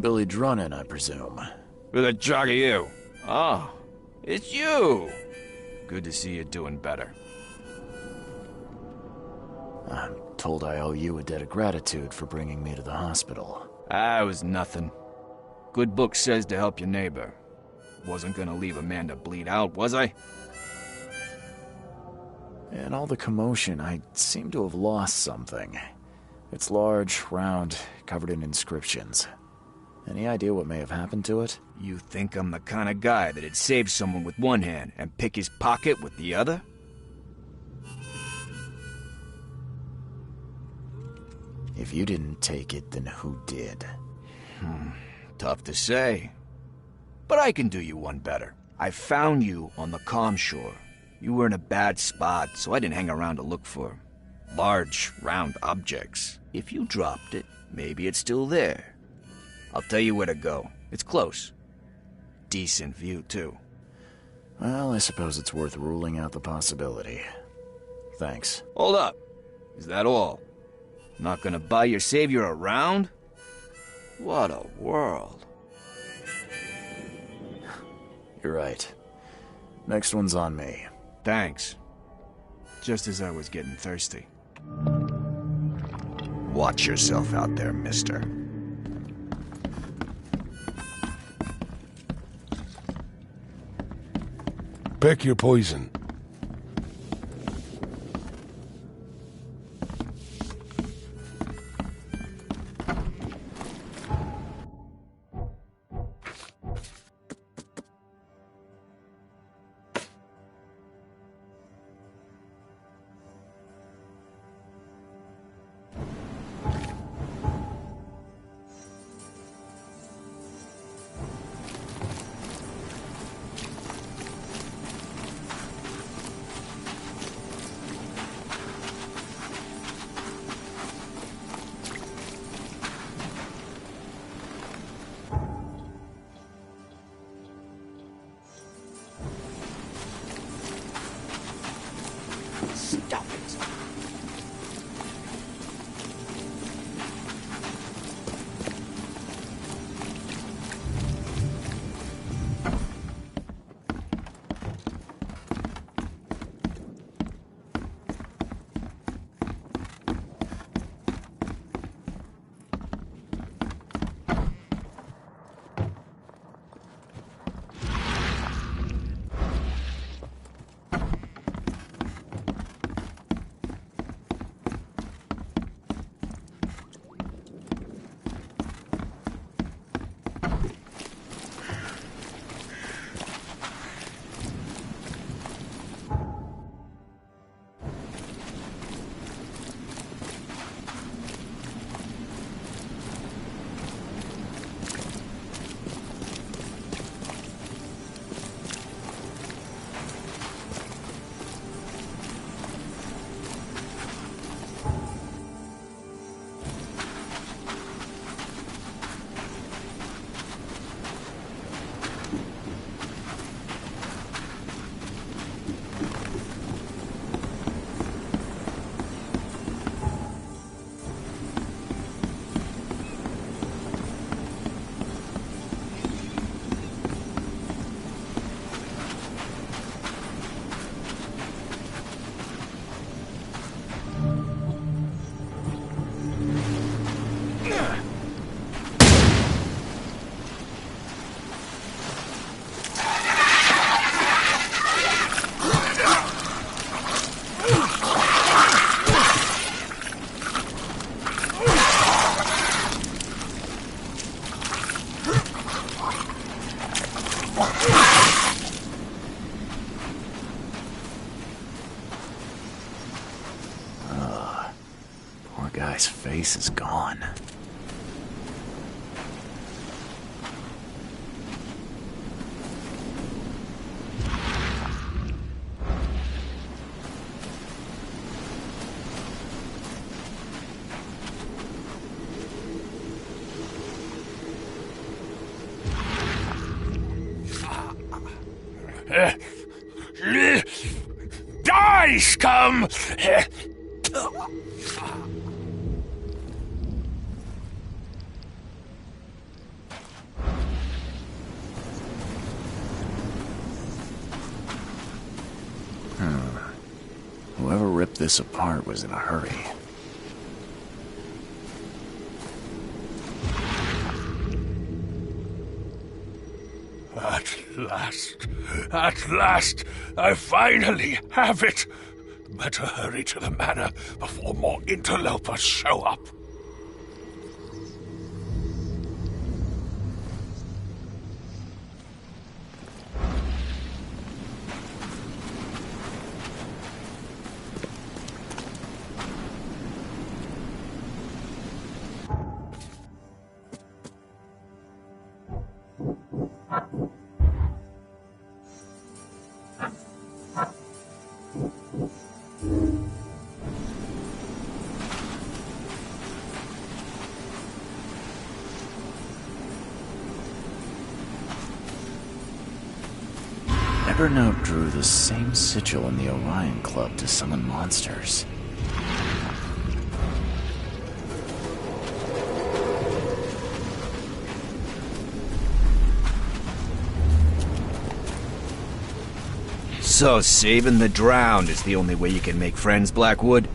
Billy Drunin, I presume. Who the jog are you? Oh, it's you! Good to see you doing better. I'm told I owe you a debt of gratitude for bringing me to the hospital. It was nothing. Good book says to help your neighbor. Wasn't gonna leave a man to bleed out, was I? In all the commotion, I seem to have lost something. It's large, round, covered in inscriptions. Any idea what may have happened to it? You think I'm the kind of guy that'd save someone with one hand and pick his pocket with the other? If you didn't take it, then who did? Tough to say. But I can do you one better. I found you on the calm shore. You were in a bad spot, so I didn't hang around to look for large, round objects. If you dropped it, maybe it's still there. I'll tell you where to go. It's close. Decent view, too. Well, I suppose it's worth ruling out the possibility. Thanks. Hold up. Is that all? Not gonna buy your savior around? What a world. You're right. Next one's on me. Thanks. Just as I was getting thirsty. Watch yourself out there, mister. Pick your poison. Stop it. Poor guy's face is gone. Die, scum! Whoever ripped this apart was in a hurry. At last, I finally have it. Better hurry to the manor before more interlopers show up. Evernote drew the same sigil in the Orion Club to summon monsters. So saving the drowned is the only way you can make friends, Blackwood?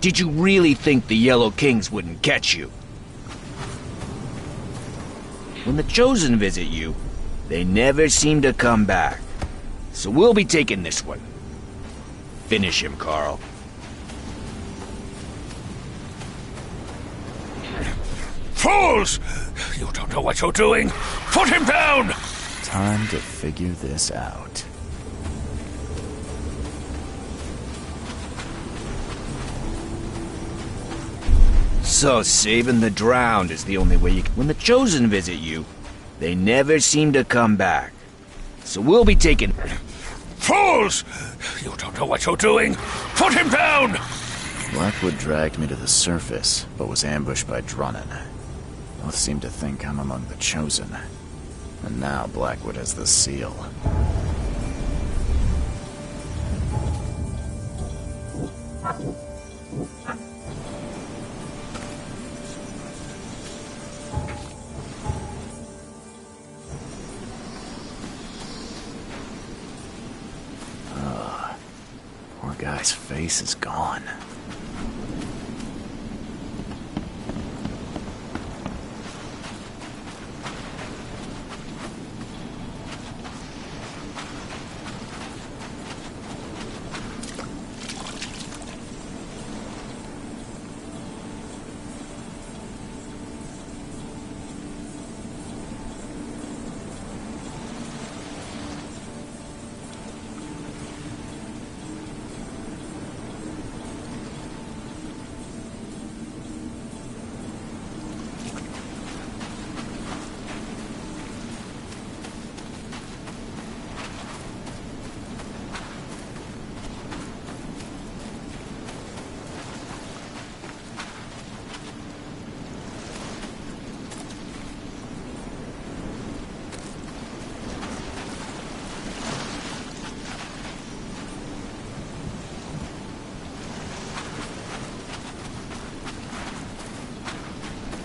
Did you really think the Yellow Kings wouldn't catch you? When the Chosen visit you, they never seem to come back. So we'll be taking this one. Finish him, Carl. Fools! You don't know what you're doing. Put him down! Time to figure this out. So saving the drowned is the only way you can... When the Chosen visit you, they never seem to come back. So we'll be taking... Fools! You don't know what you're doing. Put him down! Blackwood dragged me to the surface, but was ambushed by Drunnen. Both seem to think I'm among the Chosen. And now Blackwood has the seal. Poor guy's face is gone.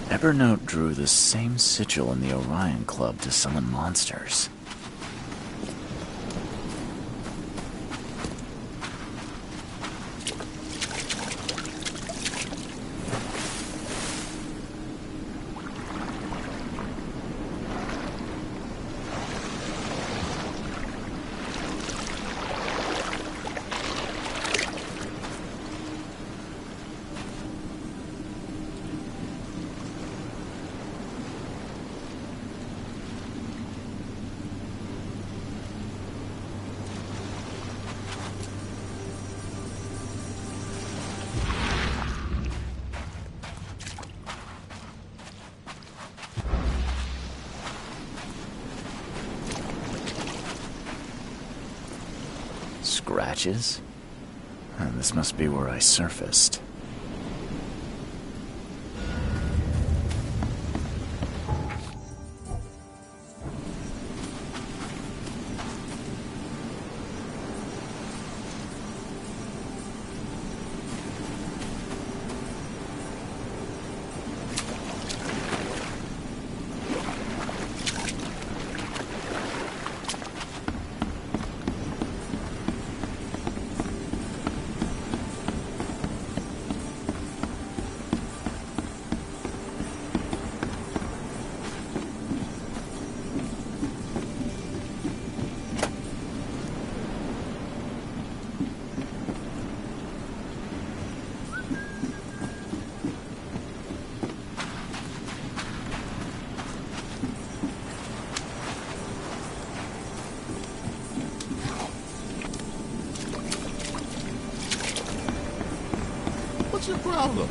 Evernote drew the same sigil in the Orion Club to summon monsters. Scratches? And this must be where I surfaced. your problem?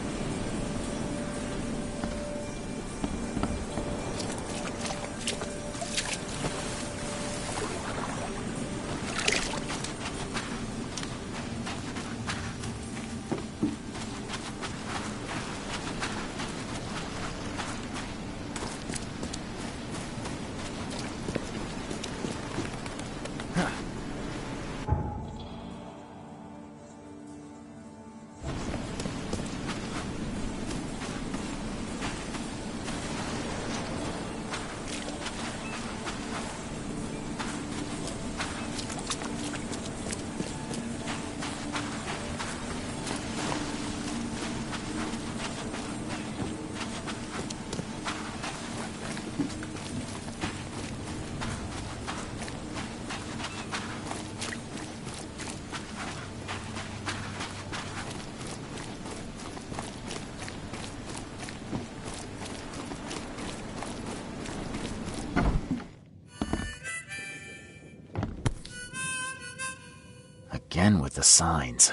Again with the signs.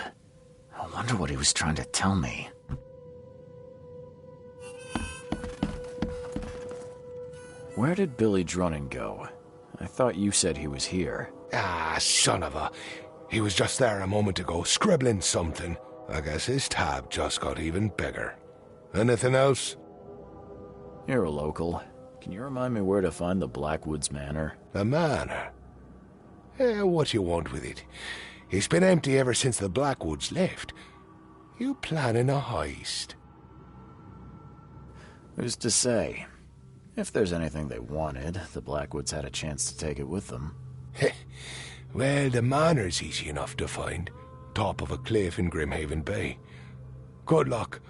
I wonder what he was trying to tell me. Where did Billy Drunnen go? I thought you said he was here. Ah, son of a... He was just there a moment ago, scribbling something. I guess his tab just got even bigger. Anything else? You're a local. Can you remind me where to find the Blackwoods Manor? The manor? What you want with it? It's been empty ever since the Blackwoods left. You planning a heist? Who's to say? If there's anything they wanted, the Blackwoods had a chance to take it with them. Well, the manor's easy enough to find. Top of a cliff in Grimhaven Bay. Good luck.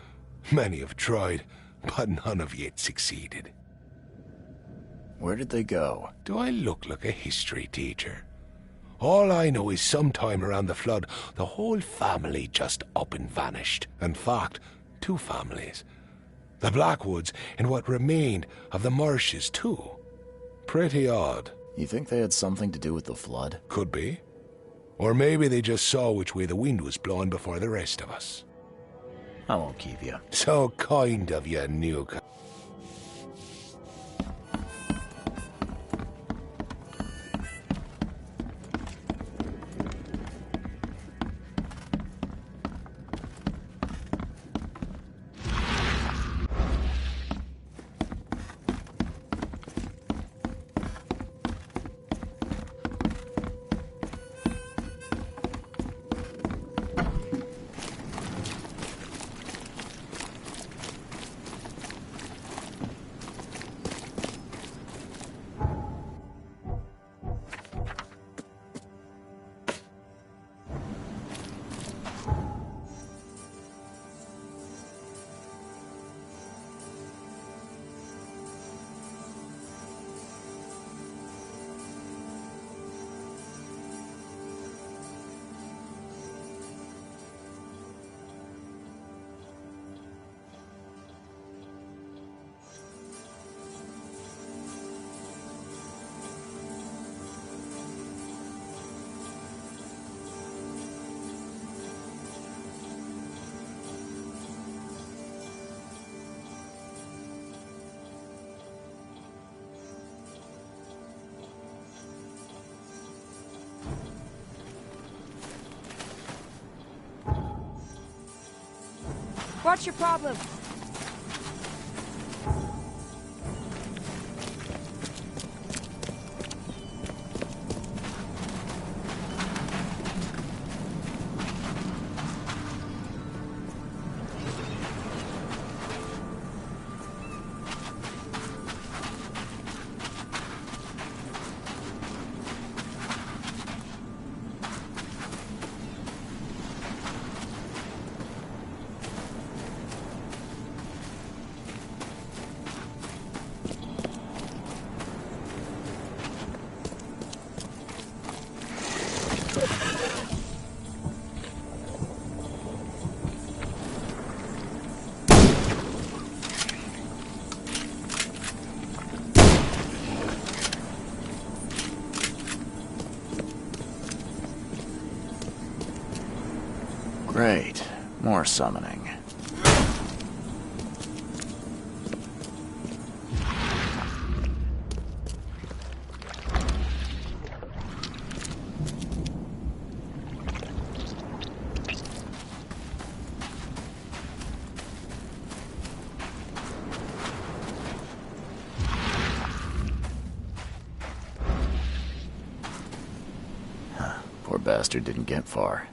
Many have tried, but none have yet succeeded. Where did they go? Do I look like a history teacher? All I know is sometime around the flood, the whole family just up and vanished. In fact, 2 families. The Blackwoods and what remained of the Marshes, too. Pretty odd. You think they had something to do with the flood? Could be. Or maybe they just saw which way the wind was blowing before the rest of us. I won't keep you. So kind of you, newcomer. What's your problem? Great. More summoning. bastard didn't get far.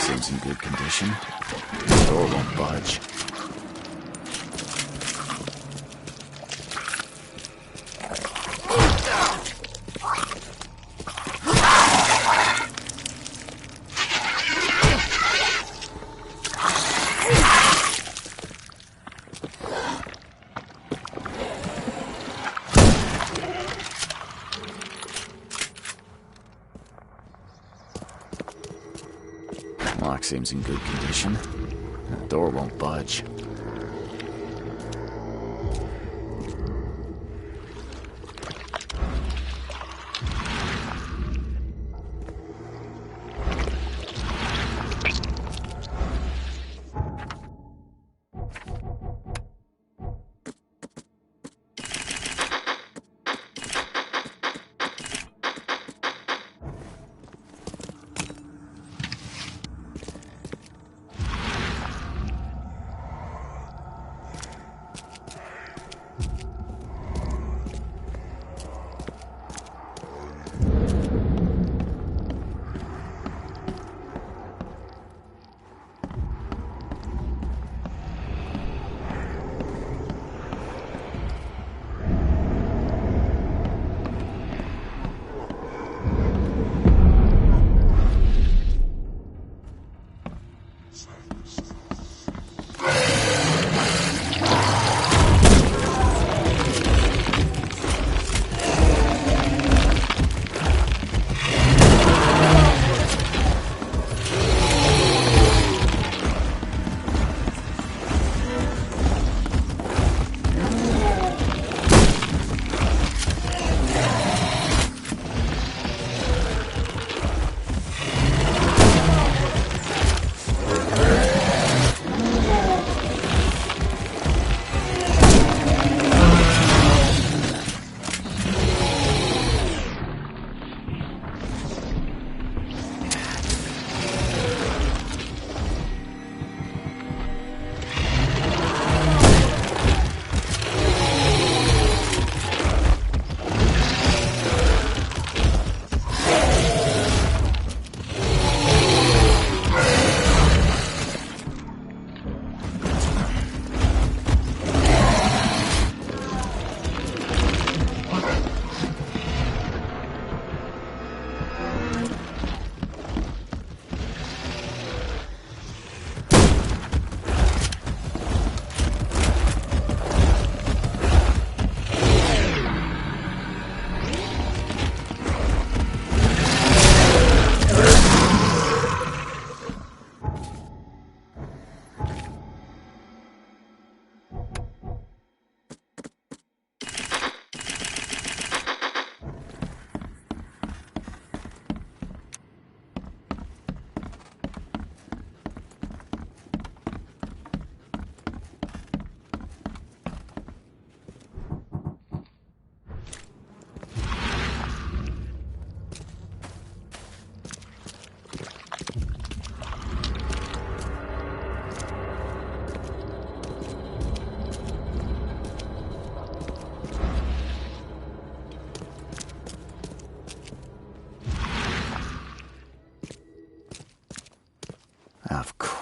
Seems in good condition. The door won't budge. Lock seems in good condition. The door won't budge.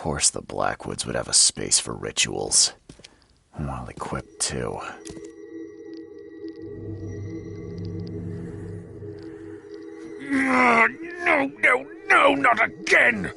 course the Blackwoods would have a space for rituals. Well equipped, too. No, no, no, not again!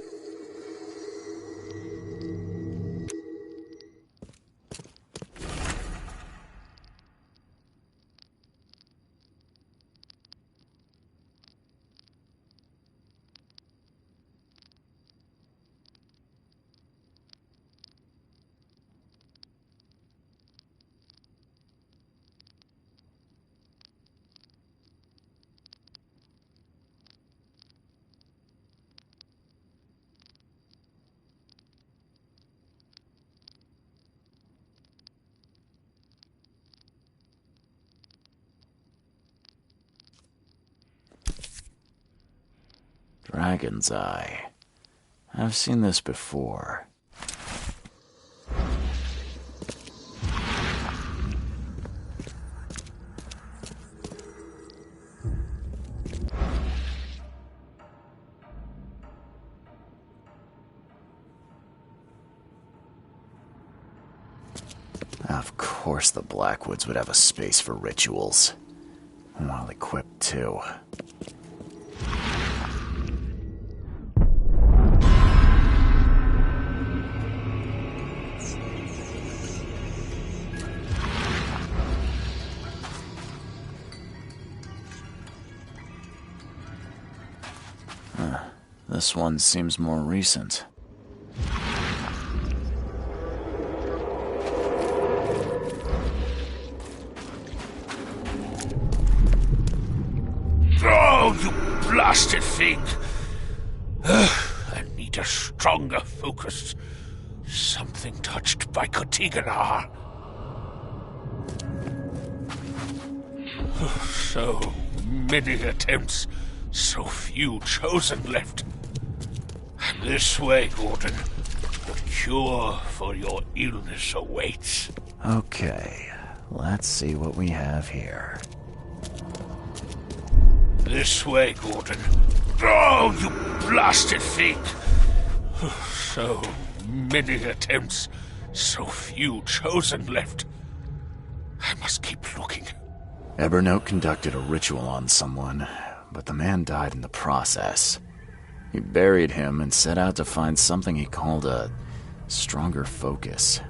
Dragon's Eye. I've seen this before. Of course the Blackwoods would have a space for rituals. Well equipped, too. This one seems more recent. Oh, you blasted thing! I need a stronger focus. Something touched by Kotiganar. So many attempts, so few chosen left. This way, Gordon. The cure for your illness awaits. Okay, let's see what we have here. This way, Gordon. Oh, you blasted thing! So many attempts, so few chosen left. I must keep looking. Evernote conducted a ritual on someone, but the man died in the process. He buried him and set out to find something he called a stronger focus.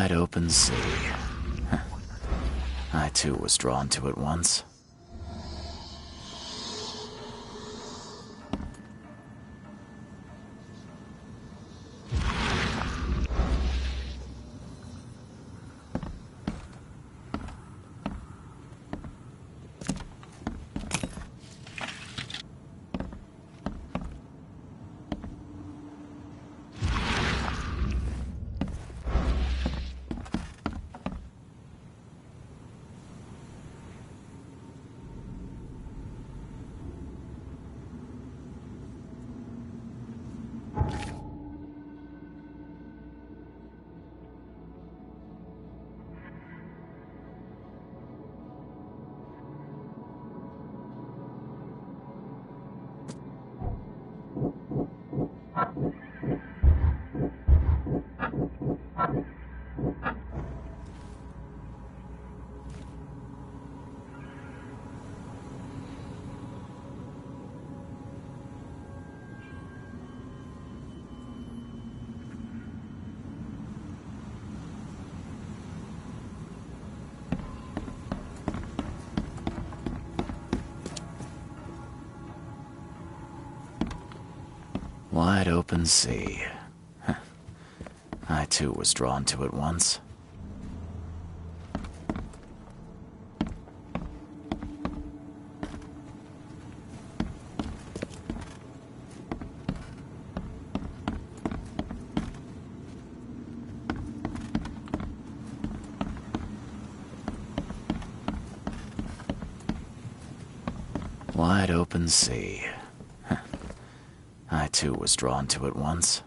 Wide open sea. I too was drawn to it once. Wide open sea. I too was drawn to it once. Wide open sea. I too was drawn to it once.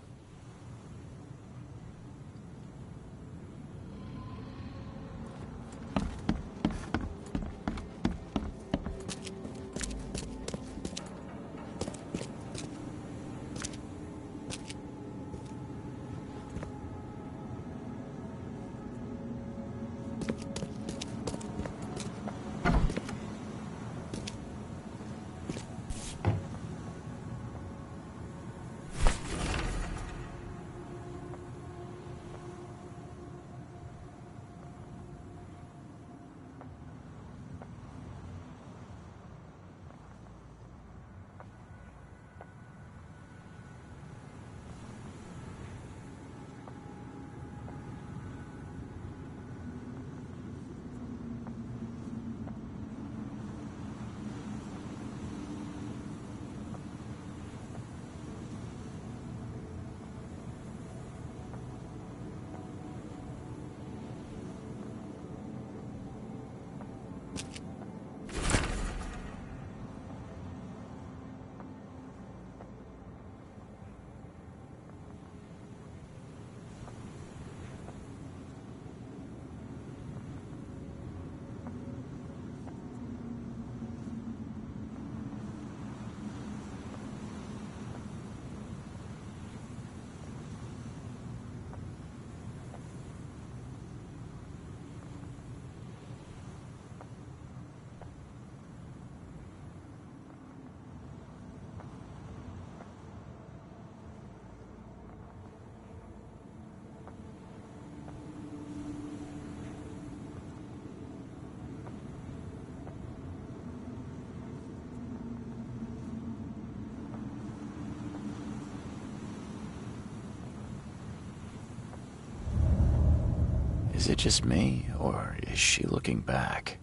Is it just me, or is she looking back?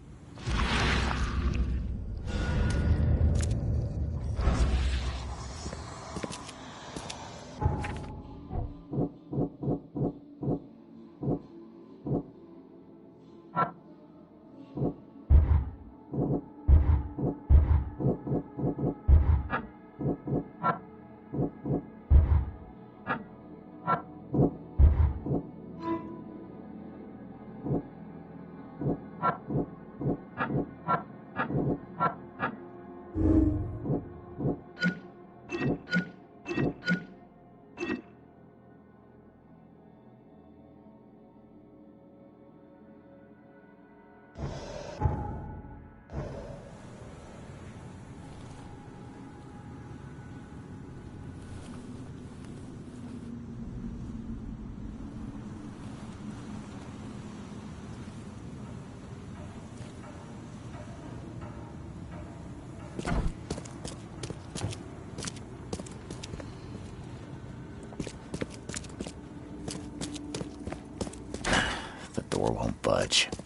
damage.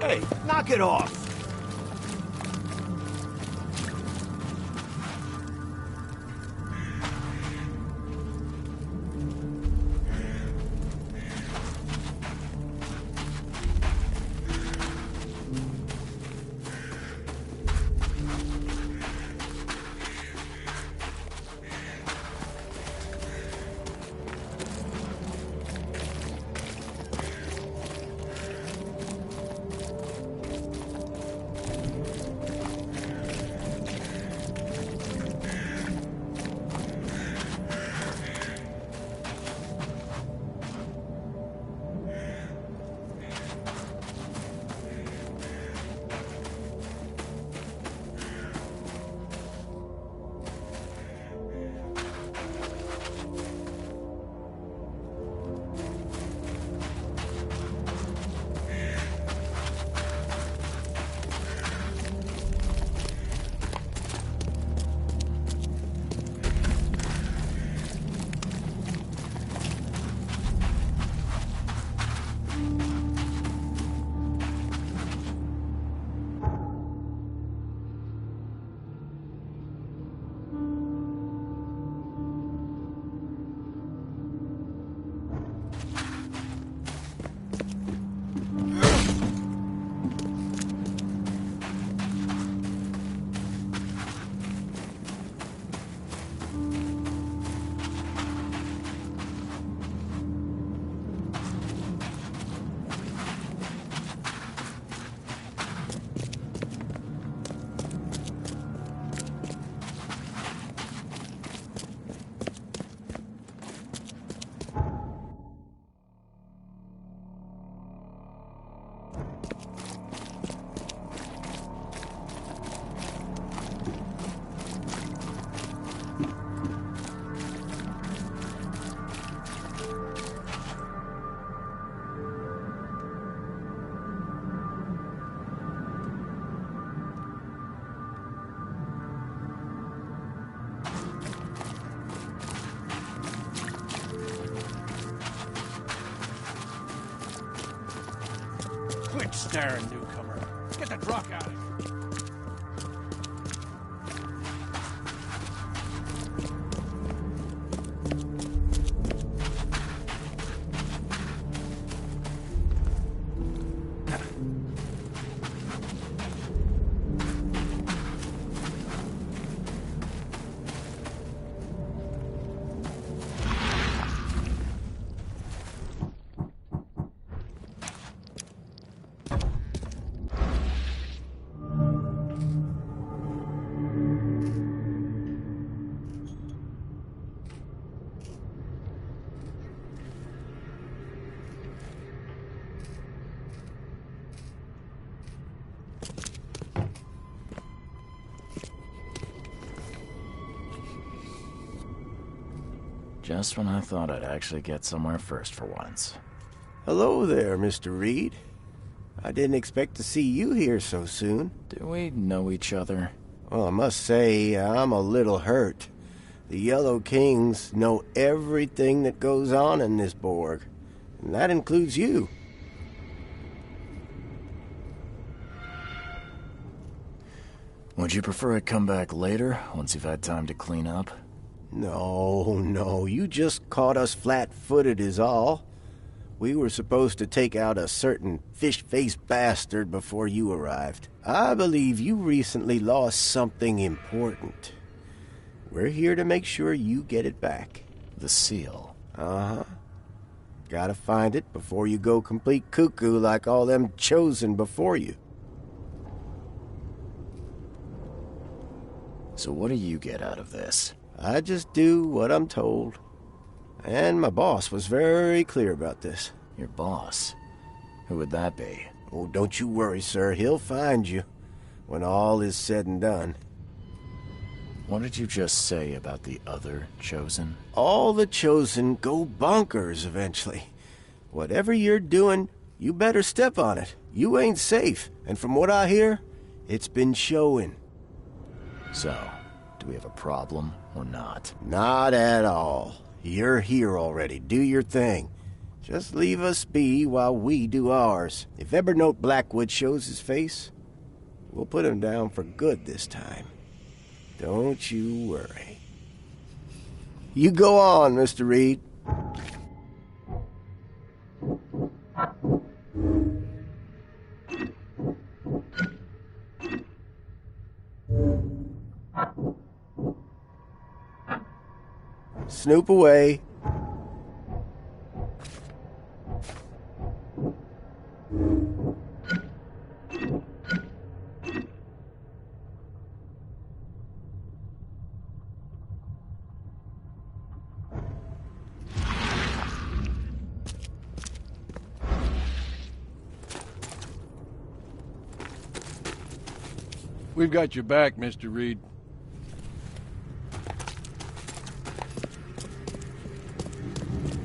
Hey, knock it off! Quit staring, newcomer. Get the drunk out of here. Just when I thought I'd actually get somewhere first for once. Hello there, Mr. Reed. I didn't expect to see you here so soon. Do we know each other? Well, I must say, I'm a little hurt. The Yellow Kings know everything that goes on in this Borg, and that includes you. Would you prefer I come back later, once you've had time to clean up? No, you just caught us flat-footed is all. We were supposed to take out a certain fish-faced bastard before you arrived. I believe you recently lost something important. We're here to make sure you get it back. The seal. Uh-huh. Gotta find it before you go complete cuckoo like all them chosen before you. So what do you get out of this? I just do what I'm told. And my boss was very clear about this. Your boss? Who would that be? Oh, don't you worry, sir. He'll find you when all is said and done. What did you just say about the other Chosen? All the Chosen go bonkers eventually. Whatever you're doing, you better step on it. You ain't safe. And from what I hear, it's been showing. So, do we have a problem or not? Not at all. You're here already. Do your thing. Just leave us be while we do ours. If Evernote Blackwood shows his face, we'll put him down for good this time. Don't you worry. You go on, Mr. Reed. Snoop away. We've got your back, Mr. Reed.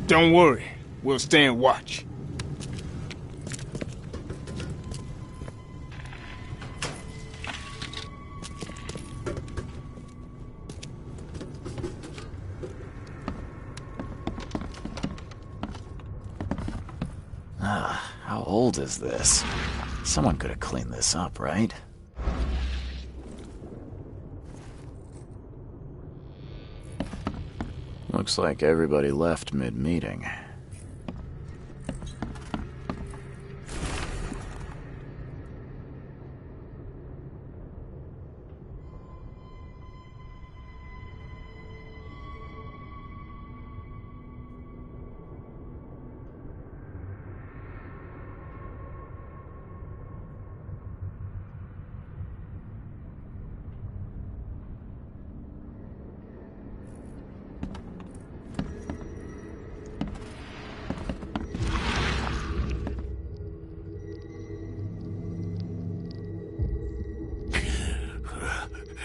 Don't worry. We'll stand watch. How old is this? Someone could have cleaned this up, right? Looks like everybody left mid-meeting.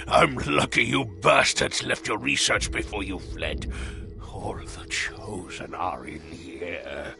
I'm lucky you bastards left your research before you fled. All the chosen are in here.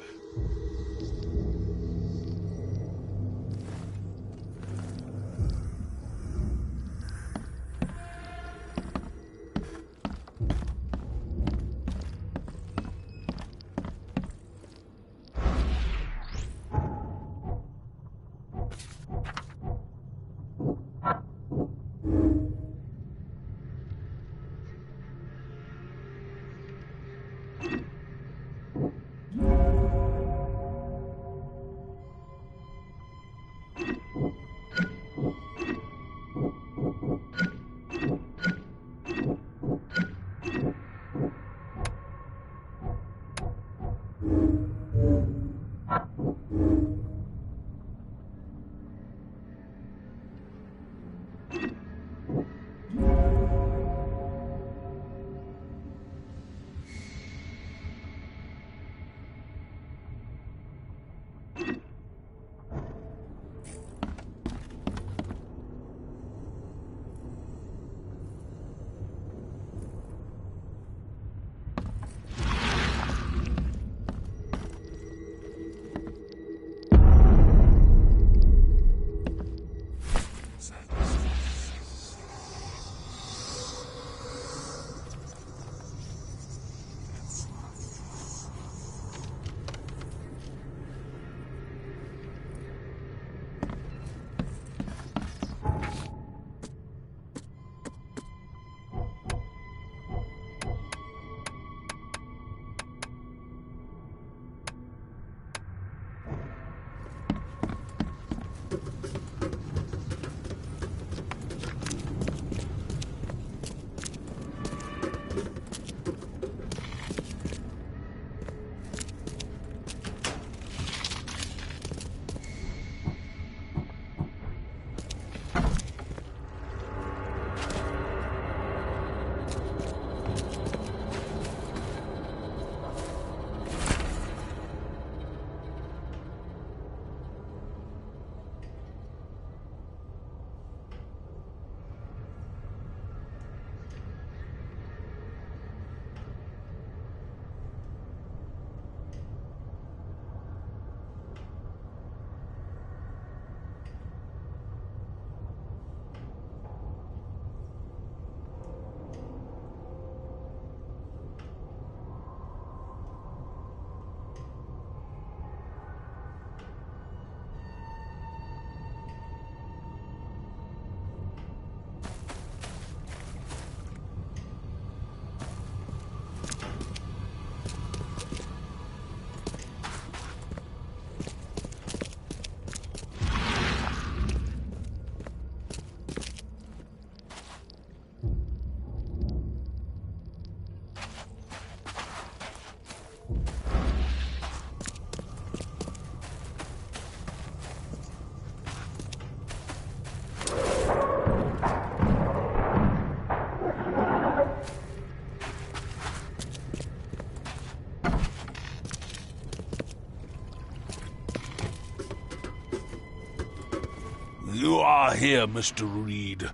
You are here, Mr. Reed.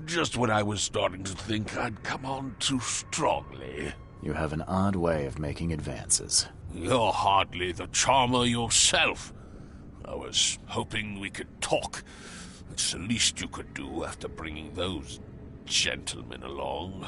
Just when I was starting to think I'd come on too strongly. You have an odd way of making advances. You're hardly the charmer yourself. I was hoping we could talk. It's the least you could do after bringing those gentlemen along.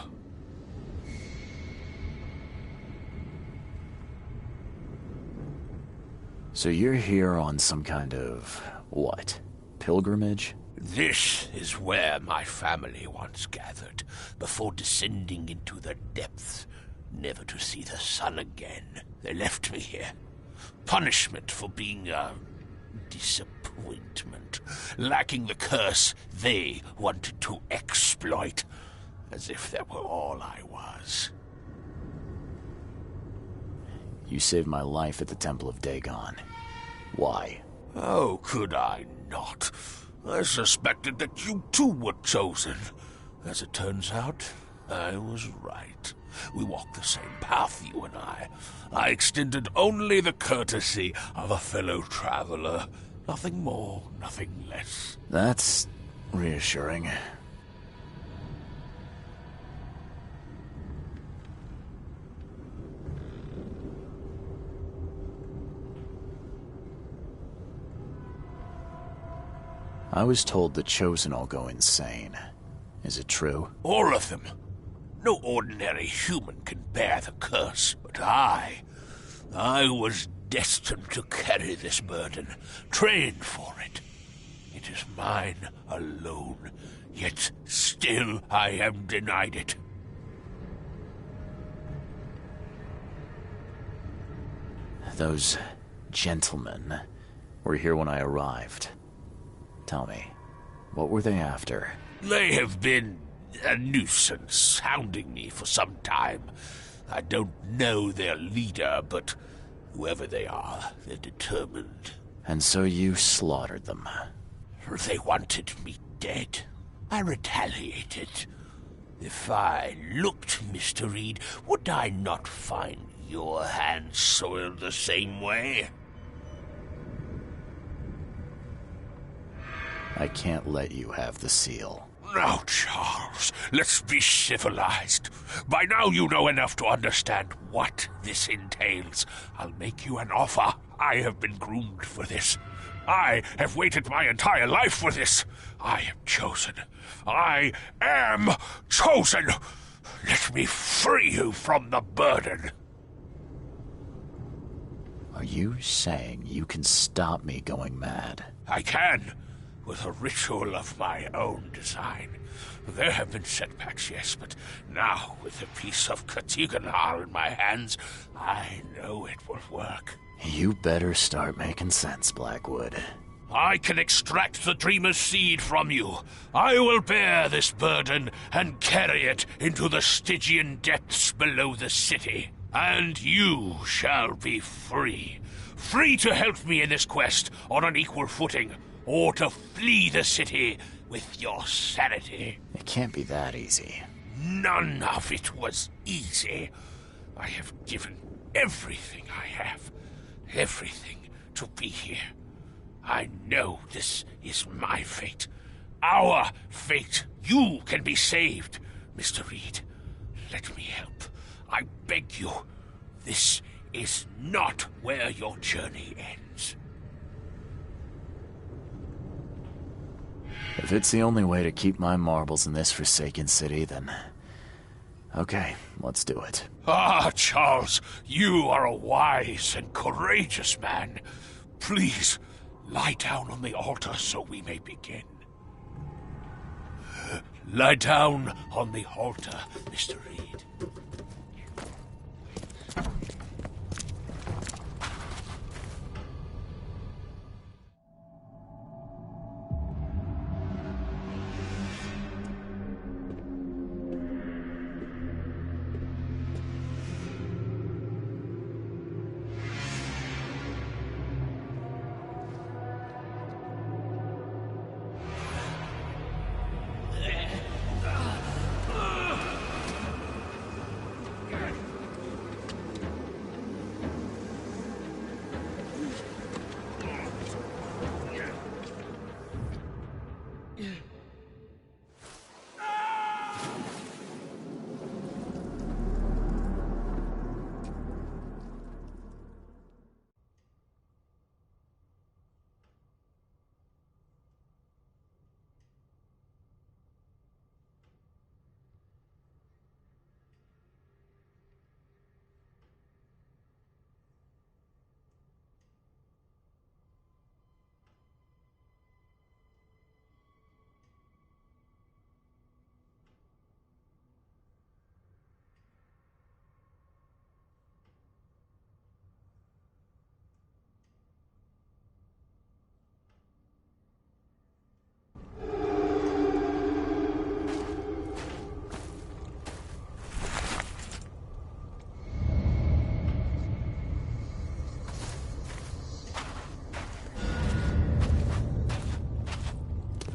So you're here on some kind of, what, pilgrimage? This is where my family once gathered, before descending into the depths, never to see the sun again. They left me here. Punishment for being a disappointment, lacking the curse they wanted to exploit, as if that were all I was. You saved my life at the Temple of Dagon. Why? Oh, could I not? I suspected that you too were chosen. As it turns out, I was right. We walk the same path, you and I. I extended only the courtesy of a fellow traveler. Nothing more, nothing less. That's reassuring. I was told the Chosen all go insane. Is it true? All of them. No ordinary human can bear the curse, but I was destined to carry this burden, trained for it. It is mine alone, yet still I am denied it. Those gentlemen were here when I arrived. Tell me, what were they after? They have been a nuisance, hounding me for some time. I don't know their leader, but whoever they are, they're determined. And so you slaughtered them. They wanted me dead. I retaliated. If I looked, Mr. Reed, would I not find your hands soiled the same way? I can't let you have the seal. Now, Charles, let's be civilized. By now you know enough to understand what this entails. I'll make you an offer. I have been groomed for this. I have waited my entire life for this. I am chosen. I am chosen. Let me free you from the burden. Are you saying you can stop me going mad? I can, with a ritual of my own design. There have been setbacks, yes, but now, with a piece of Katiganar in my hands, I know it will work. You better start making sense, Blackwood. I can extract the Dreamer's seed from you. I will bear this burden and carry it into the Stygian depths below the city. And you shall be free. Free to help me in this quest on an equal footing, or to flee the city with your sanity. It can't be that easy. None of it was easy. I have given everything I have, everything to be here. I know this is my fate, our fate. You can be saved, Mr. Reed. Let me help. I beg you. This is not where your journey ends. If it's the only way to keep my marbles in this forsaken city, then... okay, let's do it. Ah, Charles, you are a wise and courageous man. Please, lie down on the altar so we may begin. Lie down on the altar, Mr. Reed.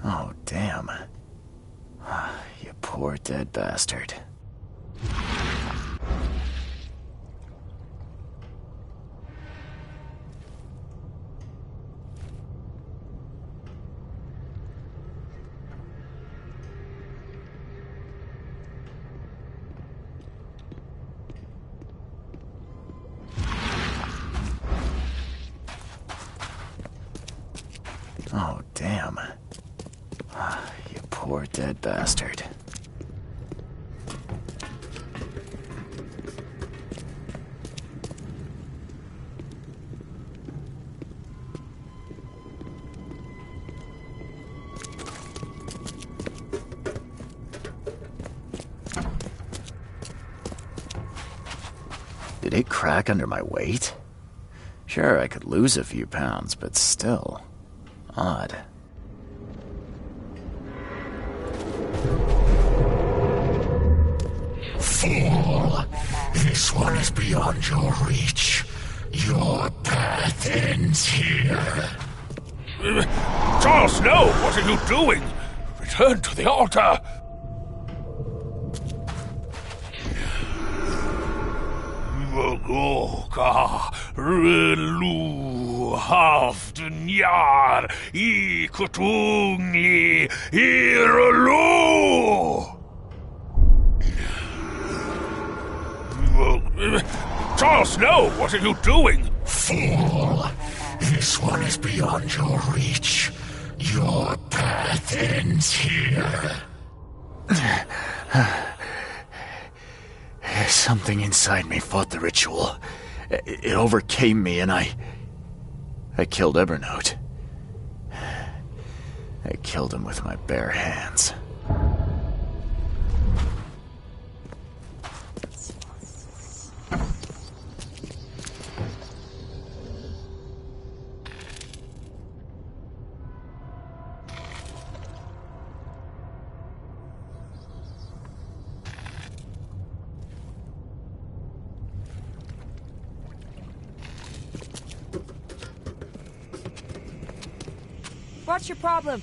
Oh, damn. You poor dead bastard. Oh, damn. You poor dead bastard. Did it crack under my weight? Sure, I could lose a few pounds, but still. Odd. Fool! This one is beyond your reach. Your path ends here. Jon Snow, what are you doing? Return to the altar! Vogoka Relu Hafdnyar Ikutungi Irelu! Jon Snow, what are you doing? Fool! This one is beyond your reach. Your path ends here. Something inside me fought the ritual. It overcame me and I killed Evernote. I killed him with my bare hands. What's your problem?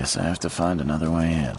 Guess I have to find another way in.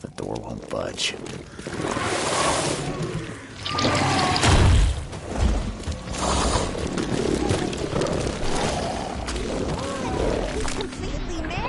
The door won't budge. Completely mad.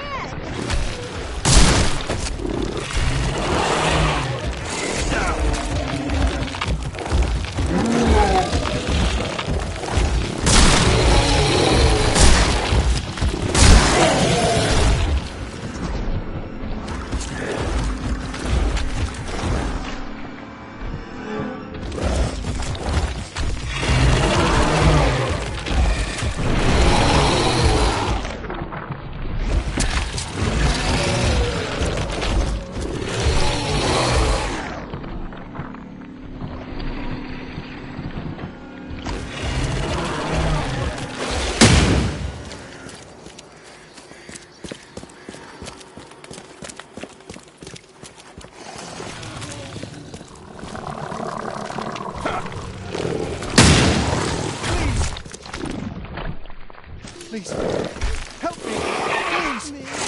Please, help me, please.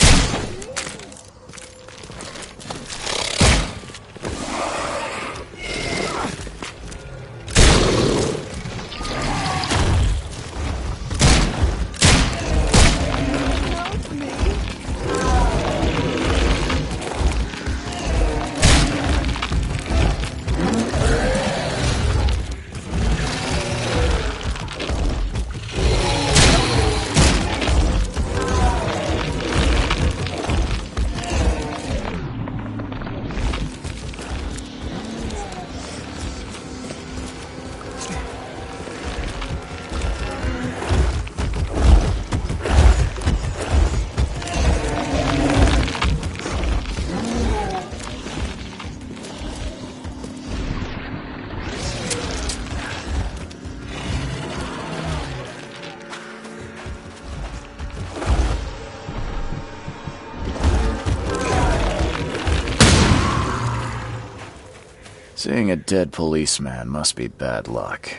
Seeing a dead policeman must be bad luck.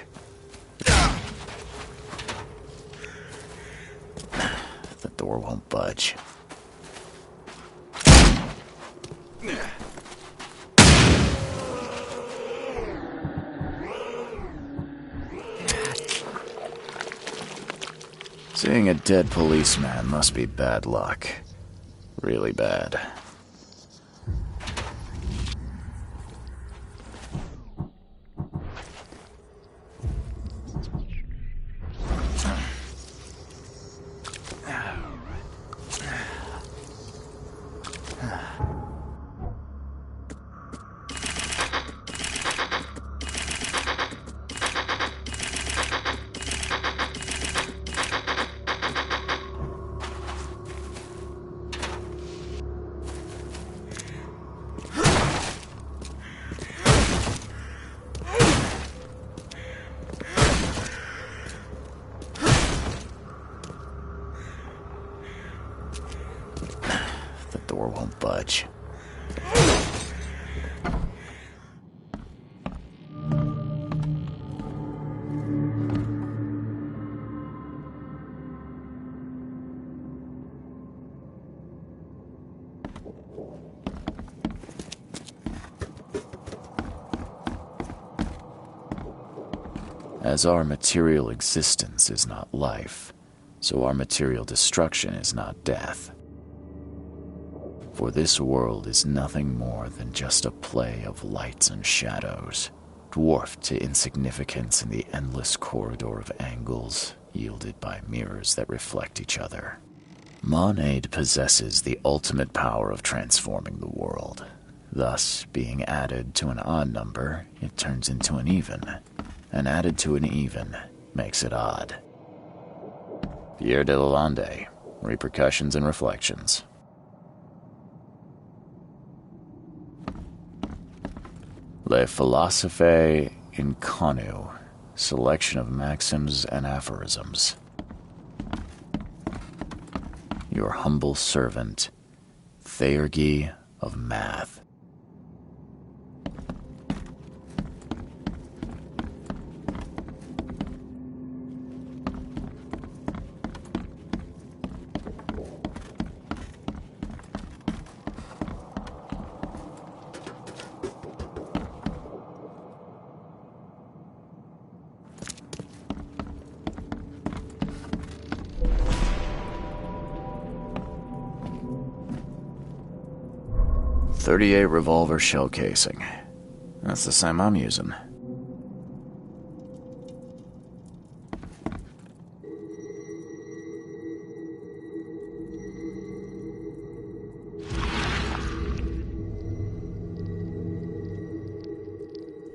The door won't budge. Seeing a dead policeman must be bad luck. Really bad. The door won't budge. As our material existence is not life, so our material destruction is not death. For this world is nothing more than just a play of lights and shadows, dwarfed to insignificance in the endless corridor of angles yielded by mirrors that reflect each other. Monade possesses the ultimate power of transforming the world. Thus, being added to an odd number, it turns into an even, and added to an even makes it odd. Pierre de Lalande, Repercussions and Reflections. Le Philosophe Inconu, Selection of Maxims and Aphorisms. Your humble servant, Theurgy of Math. .38 revolver shell casing. That's the same I'm using.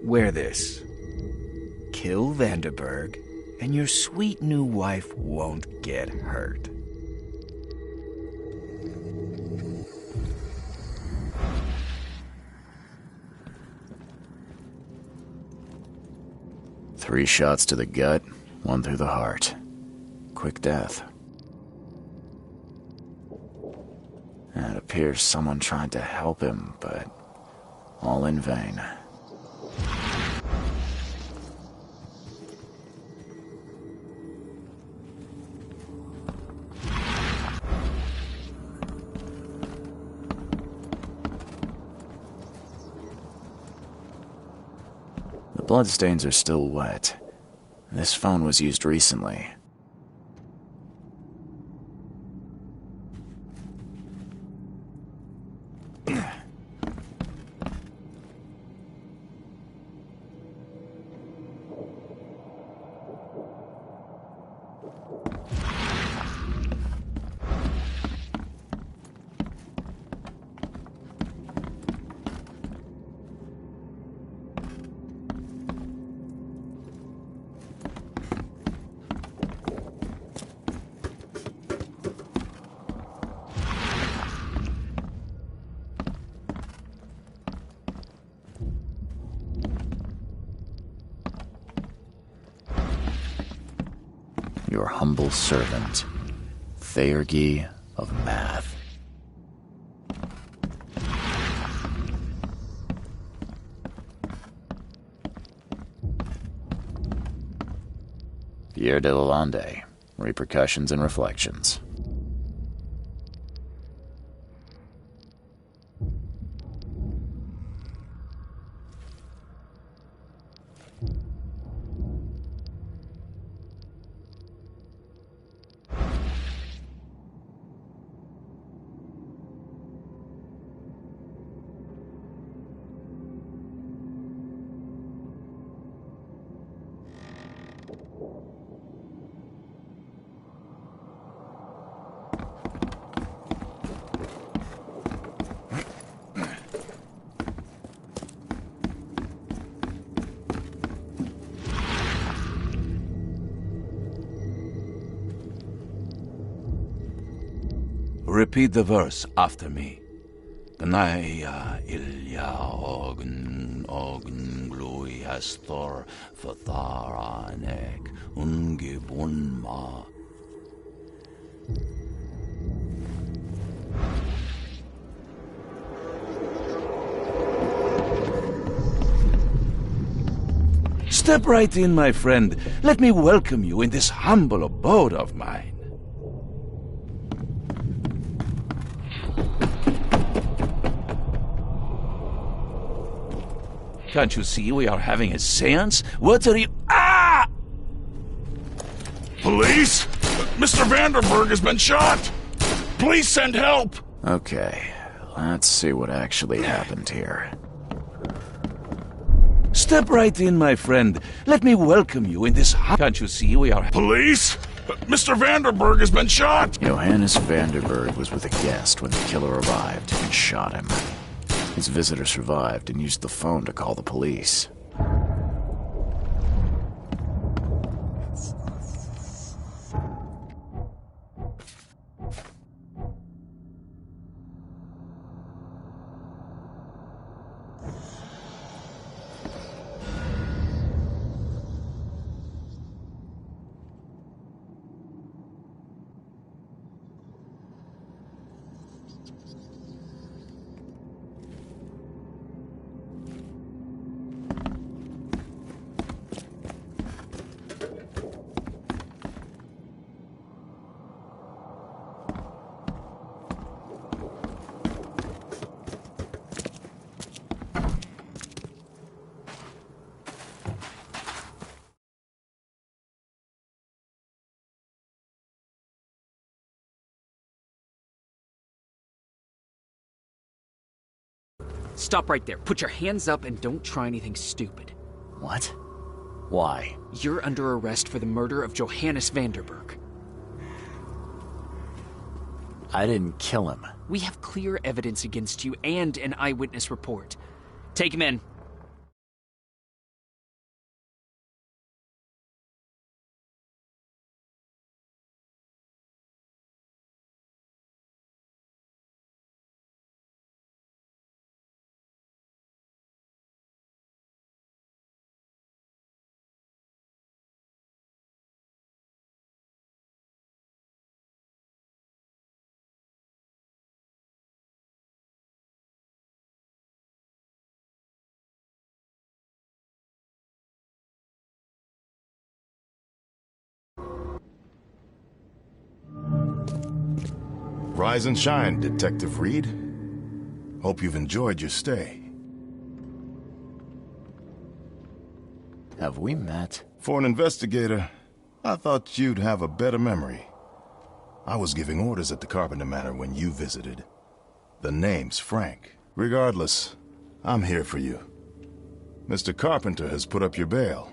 Wear this. Kill Vanderberg, and your sweet new wife won't get hurt. Three shots to the gut, one through the heart. Quick death. And it appears someone tried to help him, but all in vain. The bloodstains are still wet. This phone was used recently. Your humble servant, Theurgy of Math. Pierre de Lalande, Repercussions and Reflections. Repeat the verse after me. Gnaya ilya ogun glui hastor fatharanek ungibunma. Step right in, my friend. Let me welcome you in this humble abode of mine. Can't you see we are having a seance? What are you— Ah! Police? Mr. Vanderberg has been shot! Please send help! Okay, let's see what actually happened here. Step right in, my friend. Let me welcome you in this— Can't you see we are— Police? Mr. Vanderberg has been shot! Johannes Vanderberg was with a guest when the killer arrived and shot him. His visitor survived and used the phone to call the police. Stop right there. Put your hands up and don't try anything stupid. What? Why? You're under arrest for the murder of Johannes Vanderberg. I didn't kill him. We have clear evidence against you and an eyewitness report. Take him in. Rise and shine, Detective Reed. Hope you've enjoyed your stay. Have we met? For an investigator, I thought you'd have a better memory. I was giving orders at the Carpenter Manor when you visited. The name's Frank. Regardless, I'm here for you. Mr. Carpenter has put up your bail.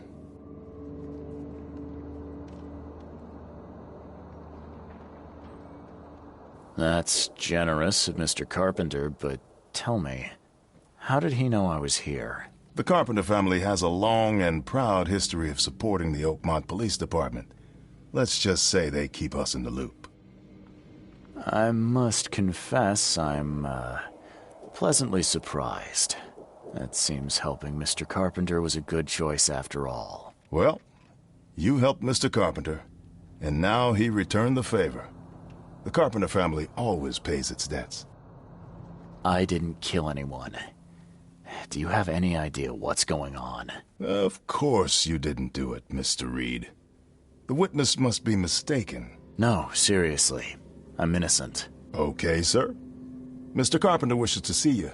That's generous of Mr. Carpenter, but tell me, how did he know I was here? The Carpenter family has a long and proud history of supporting the Oakmont Police Department. Let's just say they keep us in the loop. I must confess I'm, pleasantly surprised. It seems helping Mr. Carpenter was a good choice after all. Well, you helped Mr. Carpenter, and now he returned the favor. The Carpenter family always pays its debts. I didn't kill anyone. Do you have any idea what's going on? Of course you didn't do it, Mr. Reed. The witness must be mistaken. No, seriously. I'm innocent. Okay, sir. Mr. Carpenter wishes to see you.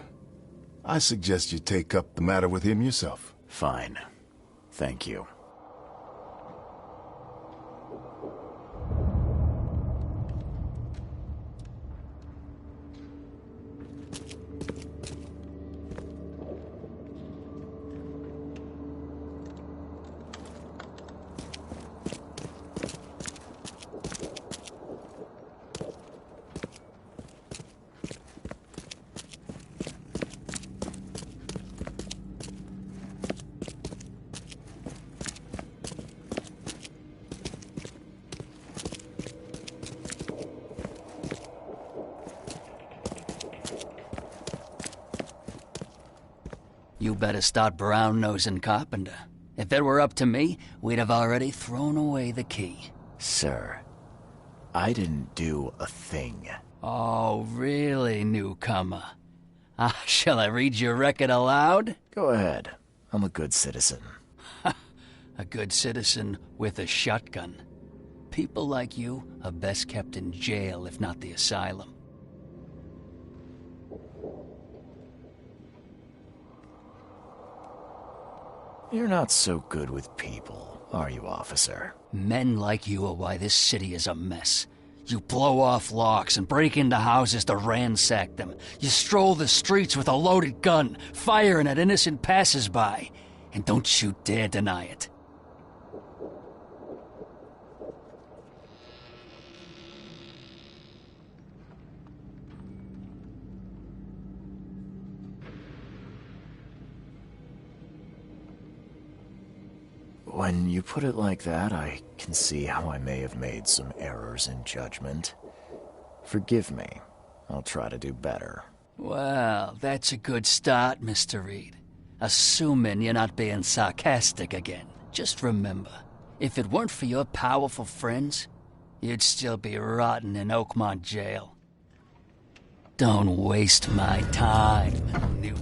I suggest you take up the matter with him yourself. Fine. Thank you. You better start brown-nosing Carpenter. If it were up to me, we'd have already thrown away the key. Sir, I didn't do a thing. Oh, really, newcomer? Shall I read your record aloud? Go ahead. I'm a good citizen. A good citizen with a shotgun. People like you are best kept in jail, if not the asylum. You're not so good with people, are you, officer? Men like you are why this city is a mess. You blow off locks and break into houses to ransack them. You stroll the streets with a loaded gun, firing at innocent passers-by. And don't you dare deny it. When you put it like that, I can see how I may have made some errors in judgment. Forgive me. I'll try to do better. Well, that's a good start, Mr. Reed. Assuming you're not being sarcastic again. Just remember, if it weren't for your powerful friends, you'd still be rotting in Oakmont jail. Don't waste my time, newcomer.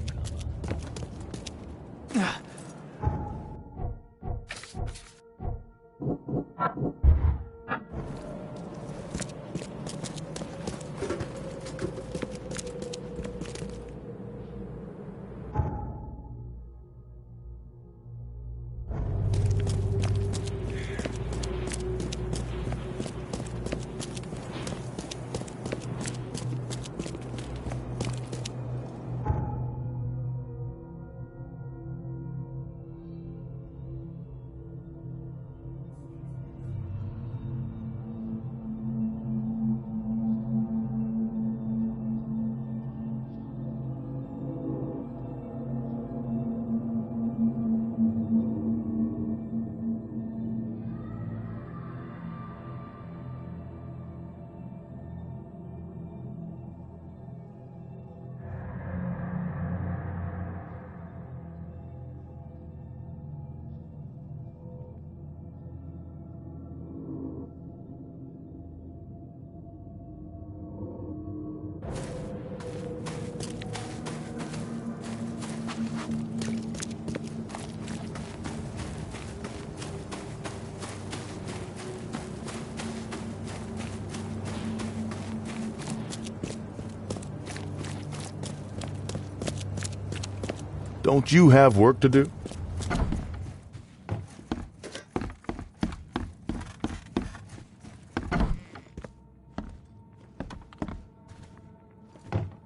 Don't you have work to do?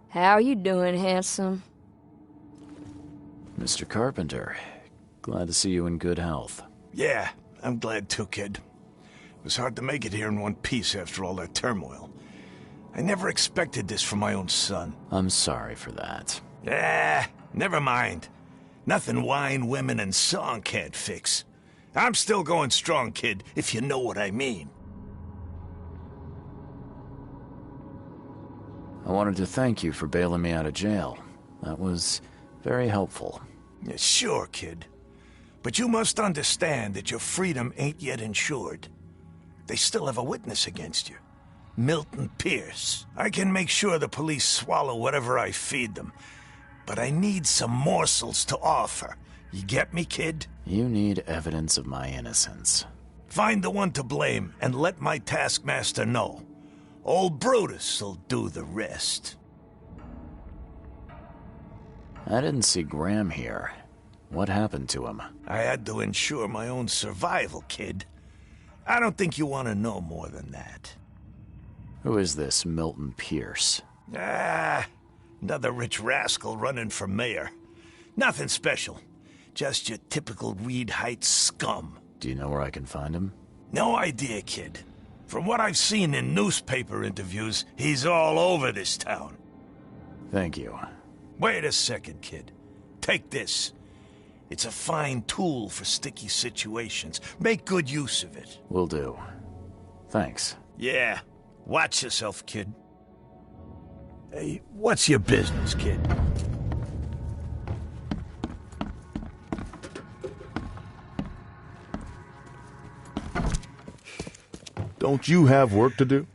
How you doing, handsome? Mr. Carpenter, glad to see you in good health. Yeah, I'm glad too, kid. It was hard to make it here in one piece after all that turmoil. I never expected this from my own son. I'm sorry for that. Never mind. Nothing wine, women, and song can't fix. I'm still going strong, kid, if you know what I mean. I wanted to thank you for bailing me out of jail. That was very helpful. Yeah, sure, kid. But you must understand that your freedom ain't yet insured. They still have a witness against you. Milton Pierce. I can make sure the police swallow whatever I feed them. But I need some morsels to offer. You get me, kid? You need evidence of my innocence. Find the one to blame and let my taskmaster know. Old Brutus'll do the rest. I didn't see Graham here. What happened to him? I had to ensure my own survival, kid. I don't think you want to know more than that. Who is this Milton Pierce? Another rich rascal running for mayor. Nothing special. Just your typical Reed Heights scum. Do you know where I can find him? No idea, kid. From what I've seen in newspaper interviews, he's all over this town. Thank you. Wait a second, kid. Take this. It's a fine tool for sticky situations. Make good use of it. Will do. Thanks. Yeah. Watch yourself, kid. Hey, what's your business, kid? Don't you have work to do?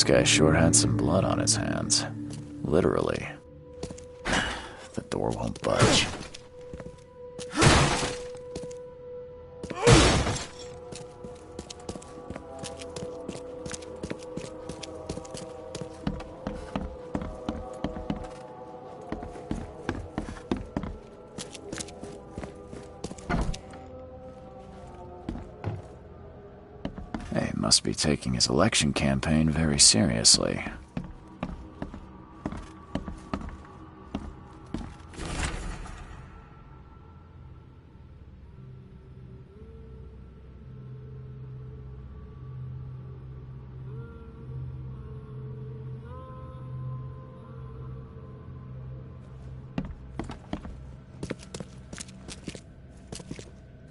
This guy sure had some blood on his hands. Literally. The door won't budge. He must be taking his election campaign very seriously.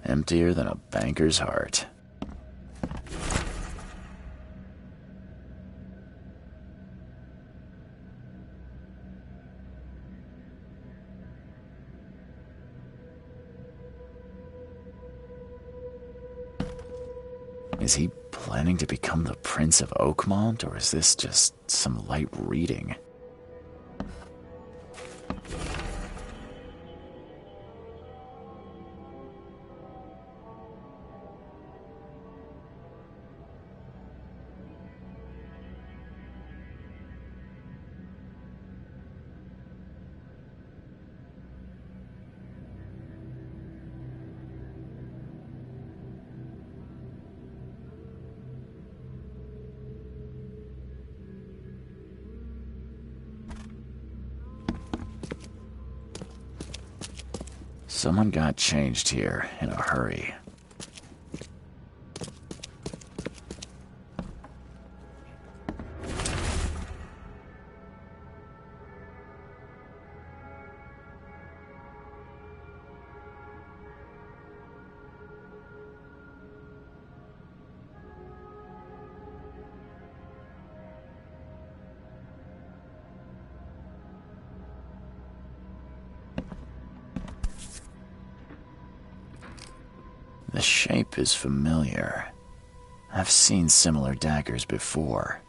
Emptier than a banker's heart. Is he planning to become the Prince of Oakmont, or is this just some light reading? Someone got changed here in a hurry. The shape is familiar. I've seen similar daggers before.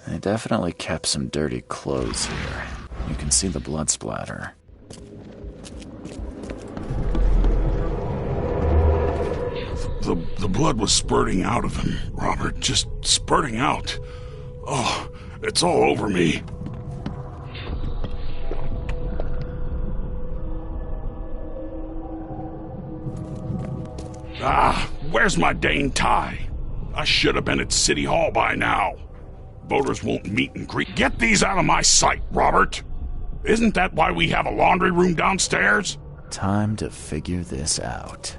They definitely kept some dirty clothes here. You can see the blood splatter. The blood was spurting out of him, Robert. Just spurting out. Oh, it's all over me. Ah, where's my dang tie? I should have been at City Hall by now. Voters won't meet and greet. Get these out of my sight, Robert. Isn't that why we have a laundry room downstairs? Time to figure this out.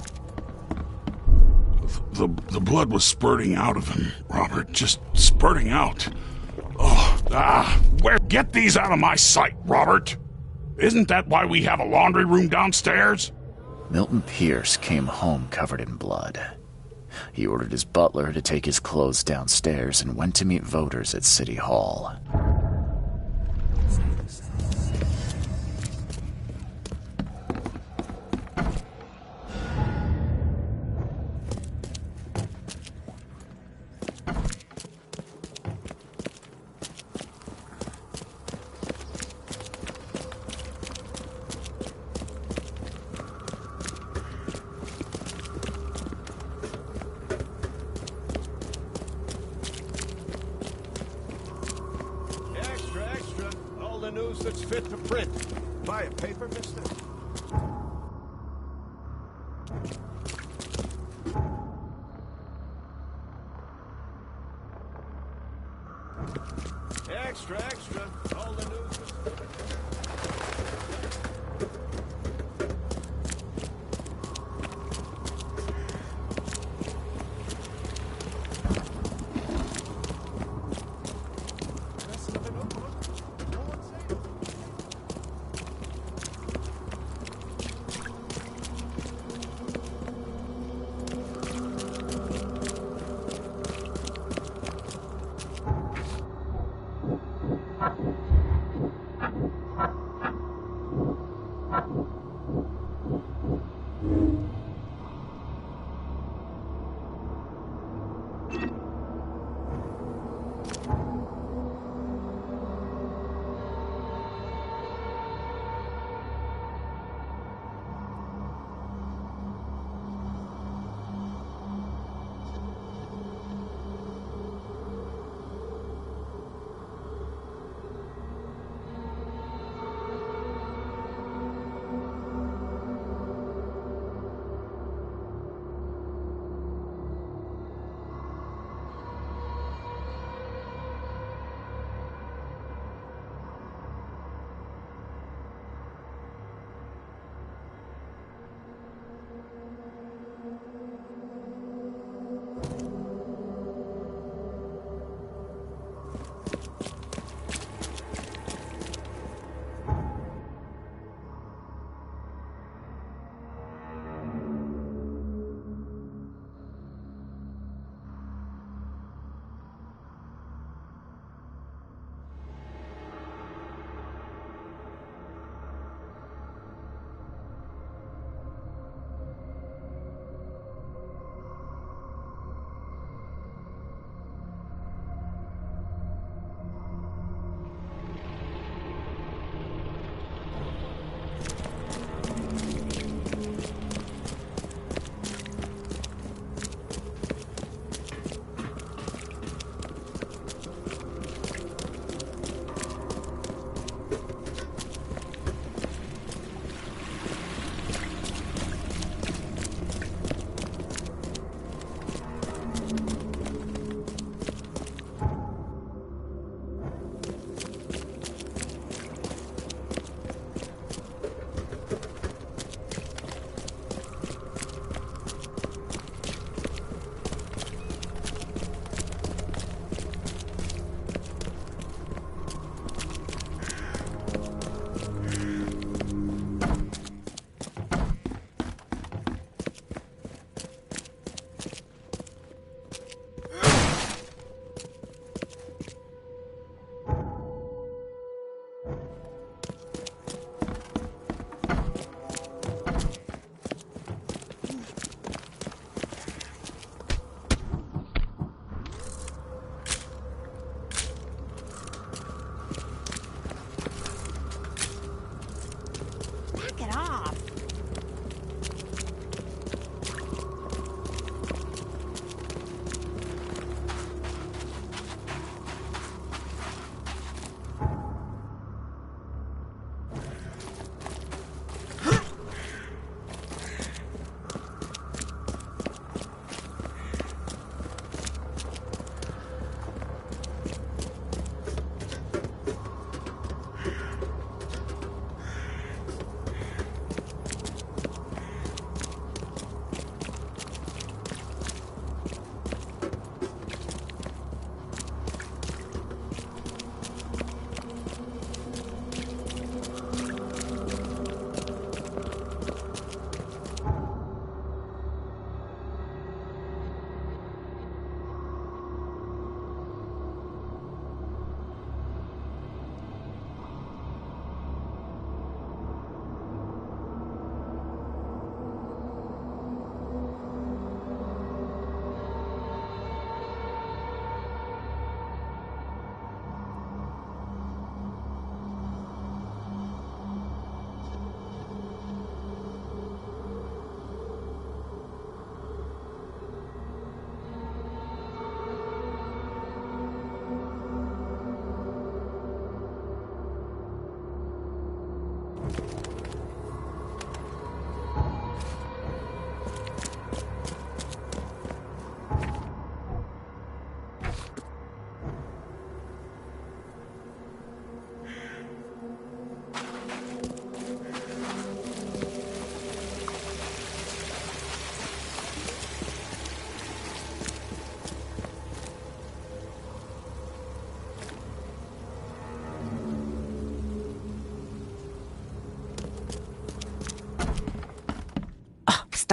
The blood was spurting out of him, Robert. Just spurting out. Where? Get these out of my sight, Robert. Isn't that why we have a laundry room downstairs? Milton Pierce came home covered in blood. He ordered his butler to take his clothes downstairs and went to meet voters at City Hall. News that's fit to print. Buy a paper, mister? Extra, extra. All the news.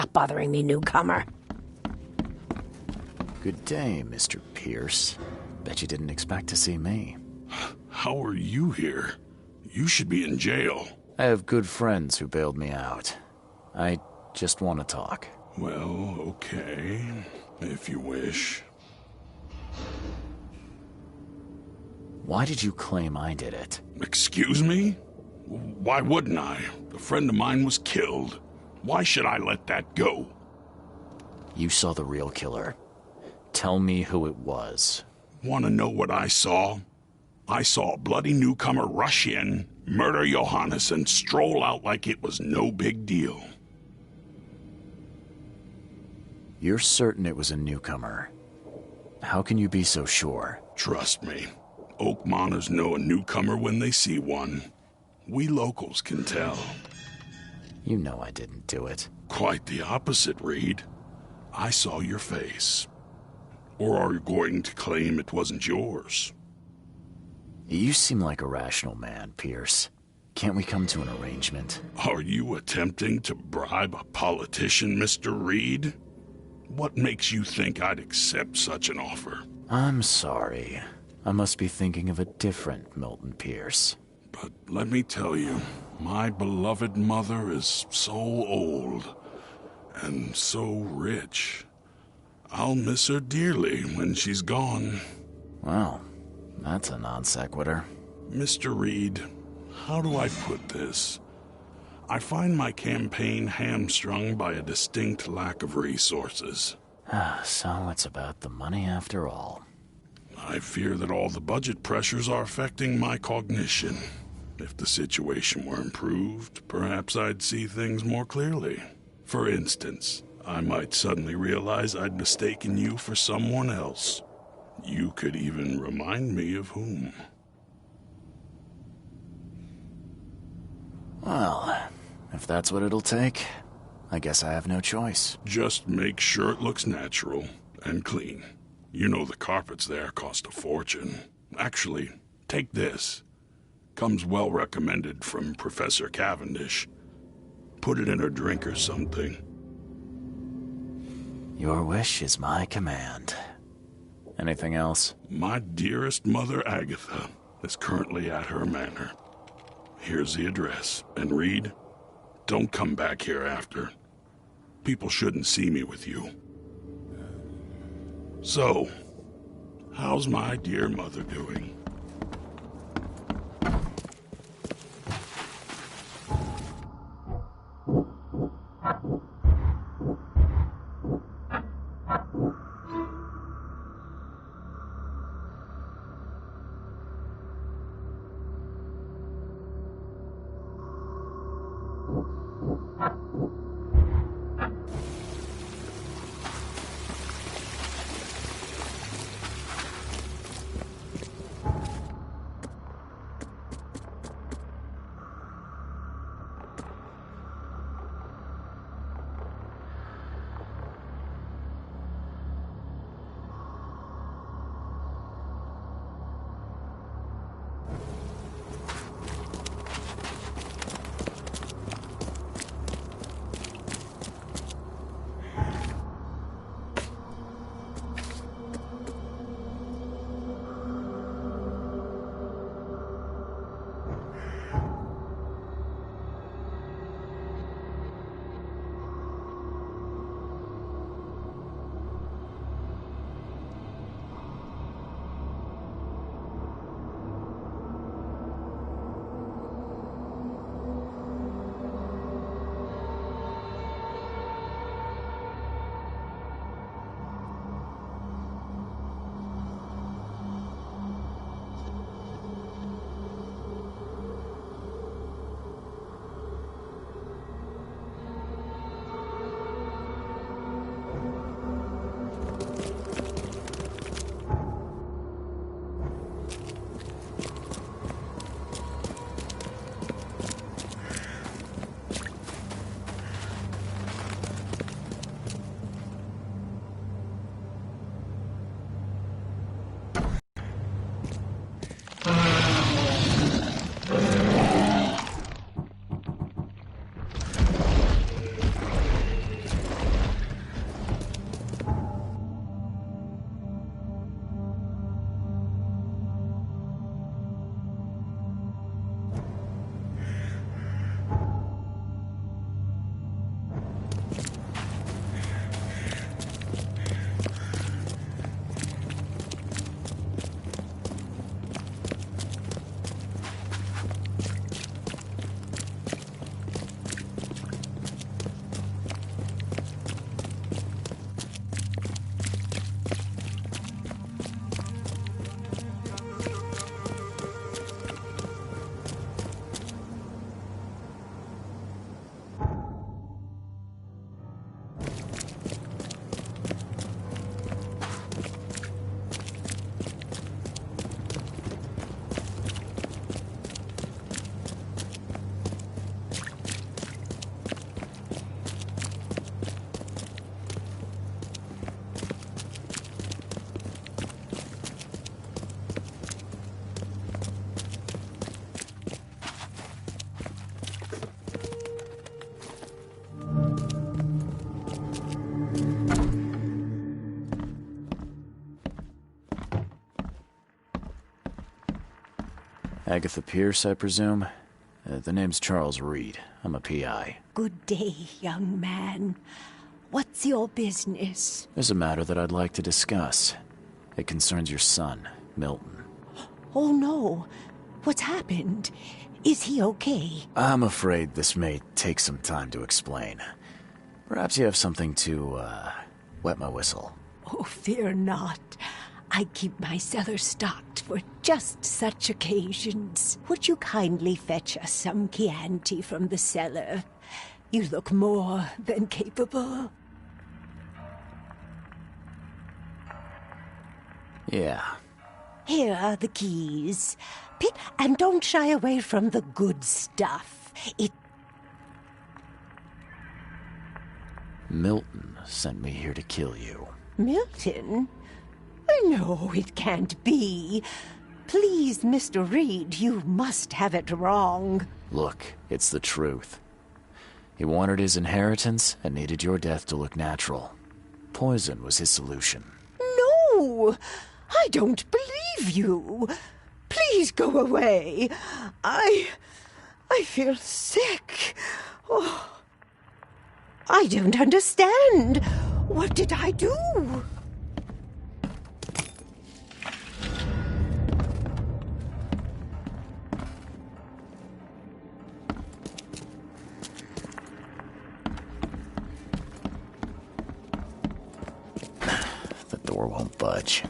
Stop bothering me, newcomer. Good day, Mr. Pierce. Bet you didn't expect to see me. How are you here? You should be in jail. I have good friends who bailed me out. I just want to talk. Well, okay, if you wish. Why did you claim I did it? Excuse me? Why wouldn't I? A friend of mine was killed. Why should I let that go? You saw the real killer. Tell me who it was. Want to know what I saw? I saw a bloody newcomer rush in, murder Johannes, and stroll out like it was no big deal. You're certain it was a newcomer. How can you be so sure? Trust me. Oakmoners know a newcomer when they see one. We locals can tell. You know I didn't do it. Quite the opposite, Reed. I saw your face. Or are you going to claim it wasn't yours? You seem like a rational man, Pierce. Can't we come to an arrangement? Are you attempting to bribe a politician, Mr. Reed? What makes you think I'd accept such an offer? I'm sorry. I must be thinking of a different Milton Pierce. But let me tell you, my beloved mother is so old and so rich. I'll miss her dearly when she's gone. Well, that's a non sequitur. Mr. Reed, how do I put this? I find my campaign hamstrung by a distinct lack of resources. So it's about the money after all. I fear that all the budget pressures are affecting my cognition. If the situation were improved, perhaps I'd see things more clearly. For instance, I might suddenly realize I'd mistaken you for someone else. You could even remind me of whom. Well, if that's what it'll take, I guess I have no choice. Just make sure it looks natural and clean. You know the carpets there cost a fortune. Actually, take this. Comes well recommended from Professor Cavendish. Put it in a drink or something. Your wish is my command. Anything else? My dearest mother, Agatha, is currently at her manor. Here's the address. And Reed, don't come back here after. People shouldn't see me with you. So, how's my dear mother doing? Agatha Pierce, I presume? The name's Charles Reed. I'm a PI. Good day, young man. What's your business? There's a matter that I'd like to discuss. It concerns your son, Milton. Oh, no. What's happened? Is he okay? I'm afraid this may take some time to explain. Perhaps you have something to, wet my whistle. Oh, fear not. I keep my cellar stocked for just such occasions. Would you kindly fetch us some Chianti from the cellar? You look more than capable. Yeah. Here are the keys. And don't shy away from the good stuff. Milton sent me here to kill you. Milton? No, it can't be. Please, Mr. Reed, you must have it wrong. Look, it's the truth. He wanted his inheritance and needed your death to look natural. Poison was his solution. No! I don't believe you. Please go away. I feel sick. Oh, I don't understand. What did I do? The door won't budge.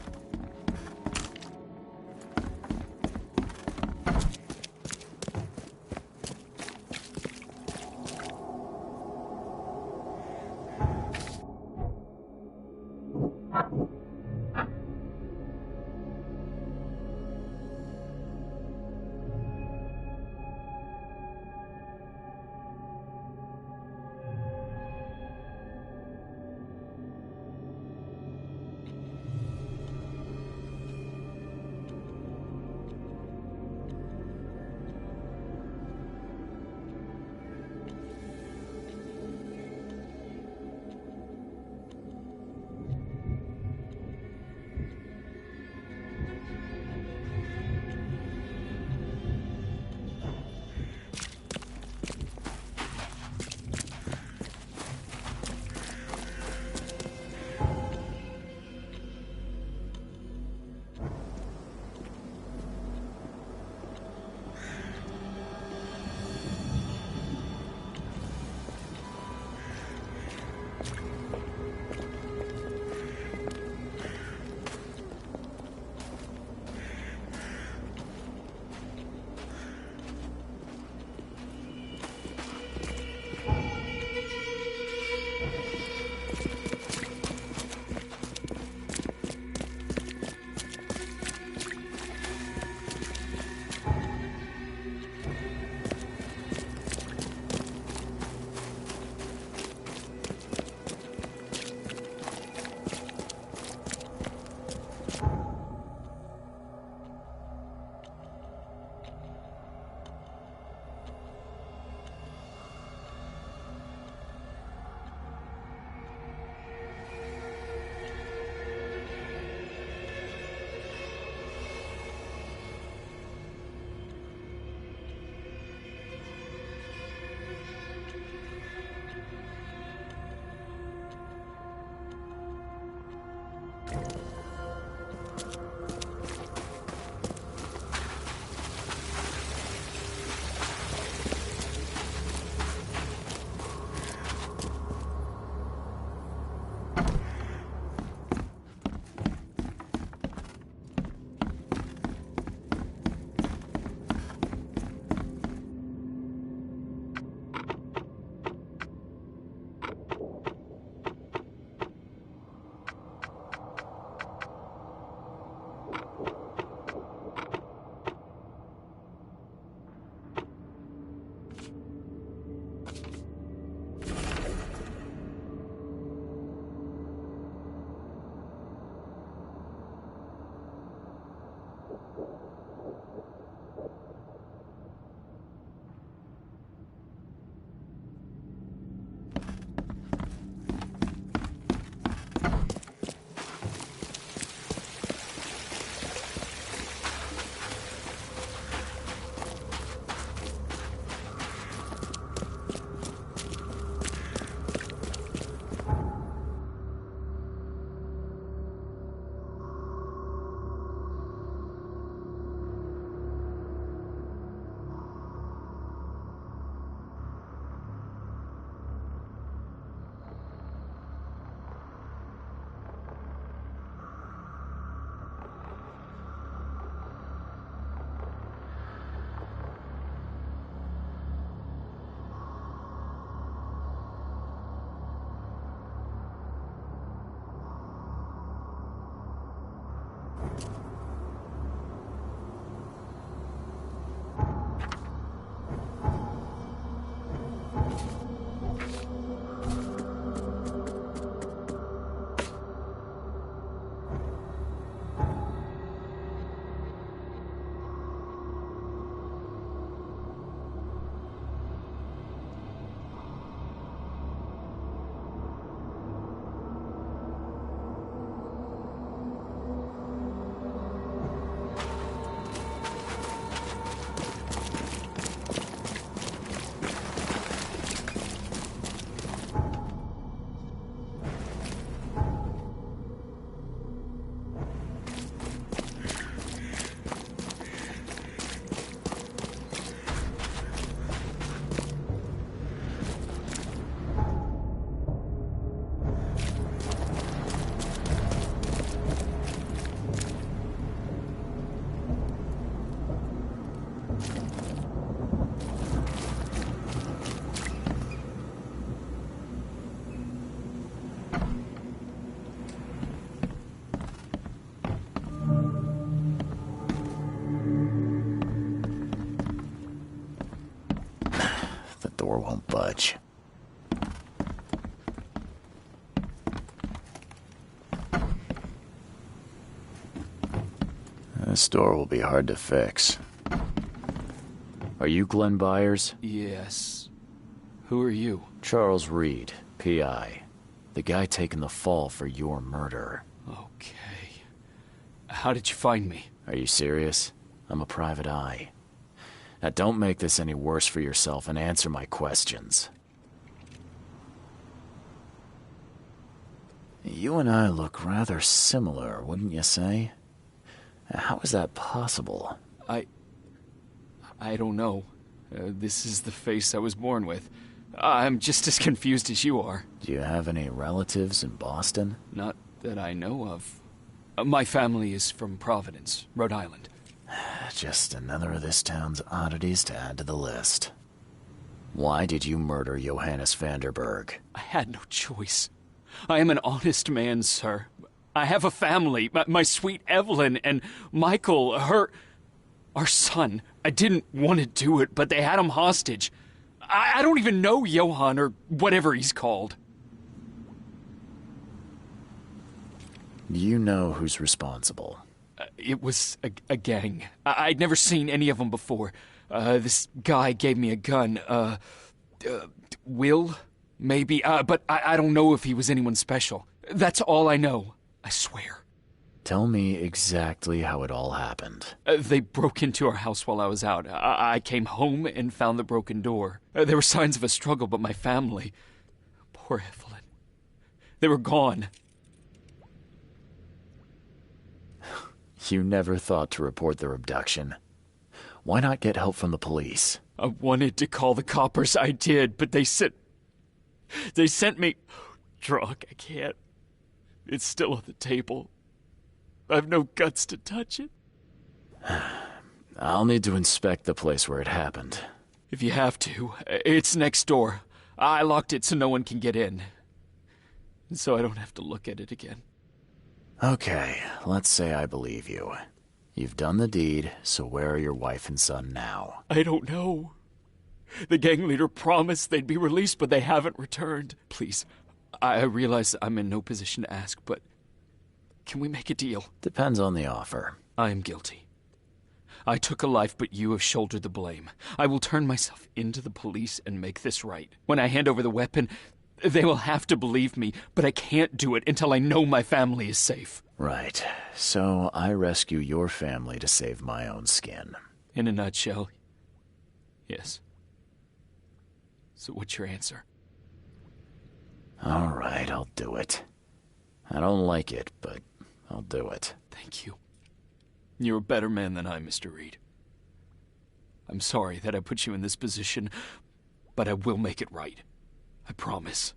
budge. This door will be hard to fix. Are you Glenn Byers? Yes. Who are you? Charles Reed, P.I. The guy taking the fall for your murder. Okay. How did you find me? Are you serious? I'm a private eye. Now don't make this any worse for yourself and answer my questions. You and I look rather similar, wouldn't you say? How is that possible? I don't know. This is the face I was born with. I'm just as confused as you are. Do you have any relatives in Boston? Not that I know of. My family is from Providence, Rhode Island. Just another of this town's oddities to add to the list. Why did you murder Johannes Vanderberg? I had no choice. I am an honest man, sir. I have a family. My sweet Evelyn and Michael, our son. I didn't want to do it, but they had him hostage. I don't even know Johann, or whatever he's called. You know who's responsible. It was a gang. I'd never seen any of them before. This guy gave me a gun. Will? Maybe. But I don't know if he was anyone special. That's all I know. I swear. Tell me exactly how it all happened. They broke into our house while I was out. I came home and found the broken door. There were signs of a struggle, but my family... Poor Evelyn. They were gone. You never thought to report their abduction. Why not get help from the police? I wanted to call the coppers. I did, but they sent me... Drunk, I can't. It's still on the table. I've no guts to touch it. I'll need to inspect the place where it happened. If you have to, it's next door. I locked it so no one can get in. So I don't have to look at it again. Okay, let's say I believe you. You've done the deed, so where are your wife and son now? I don't know. The gang leader promised they'd be released, but they haven't returned. Please, I realize I'm in no position to ask, but can we make a deal? Depends on the offer. I am guilty. I took a life, but you have shouldered the blame. I will turn myself into the police and make this right. When I hand over the weapon, they will have to believe me, but I can't do it until I know my family is safe. Right. So I rescue your family to save my own skin. In a nutshell, yes. So what's your answer? All right, I'll do it. I don't like it, but I'll do it. Thank you. You're a better man than I, Mr. Reed. I'm sorry that I put you in this position, but I will make it right. I promise.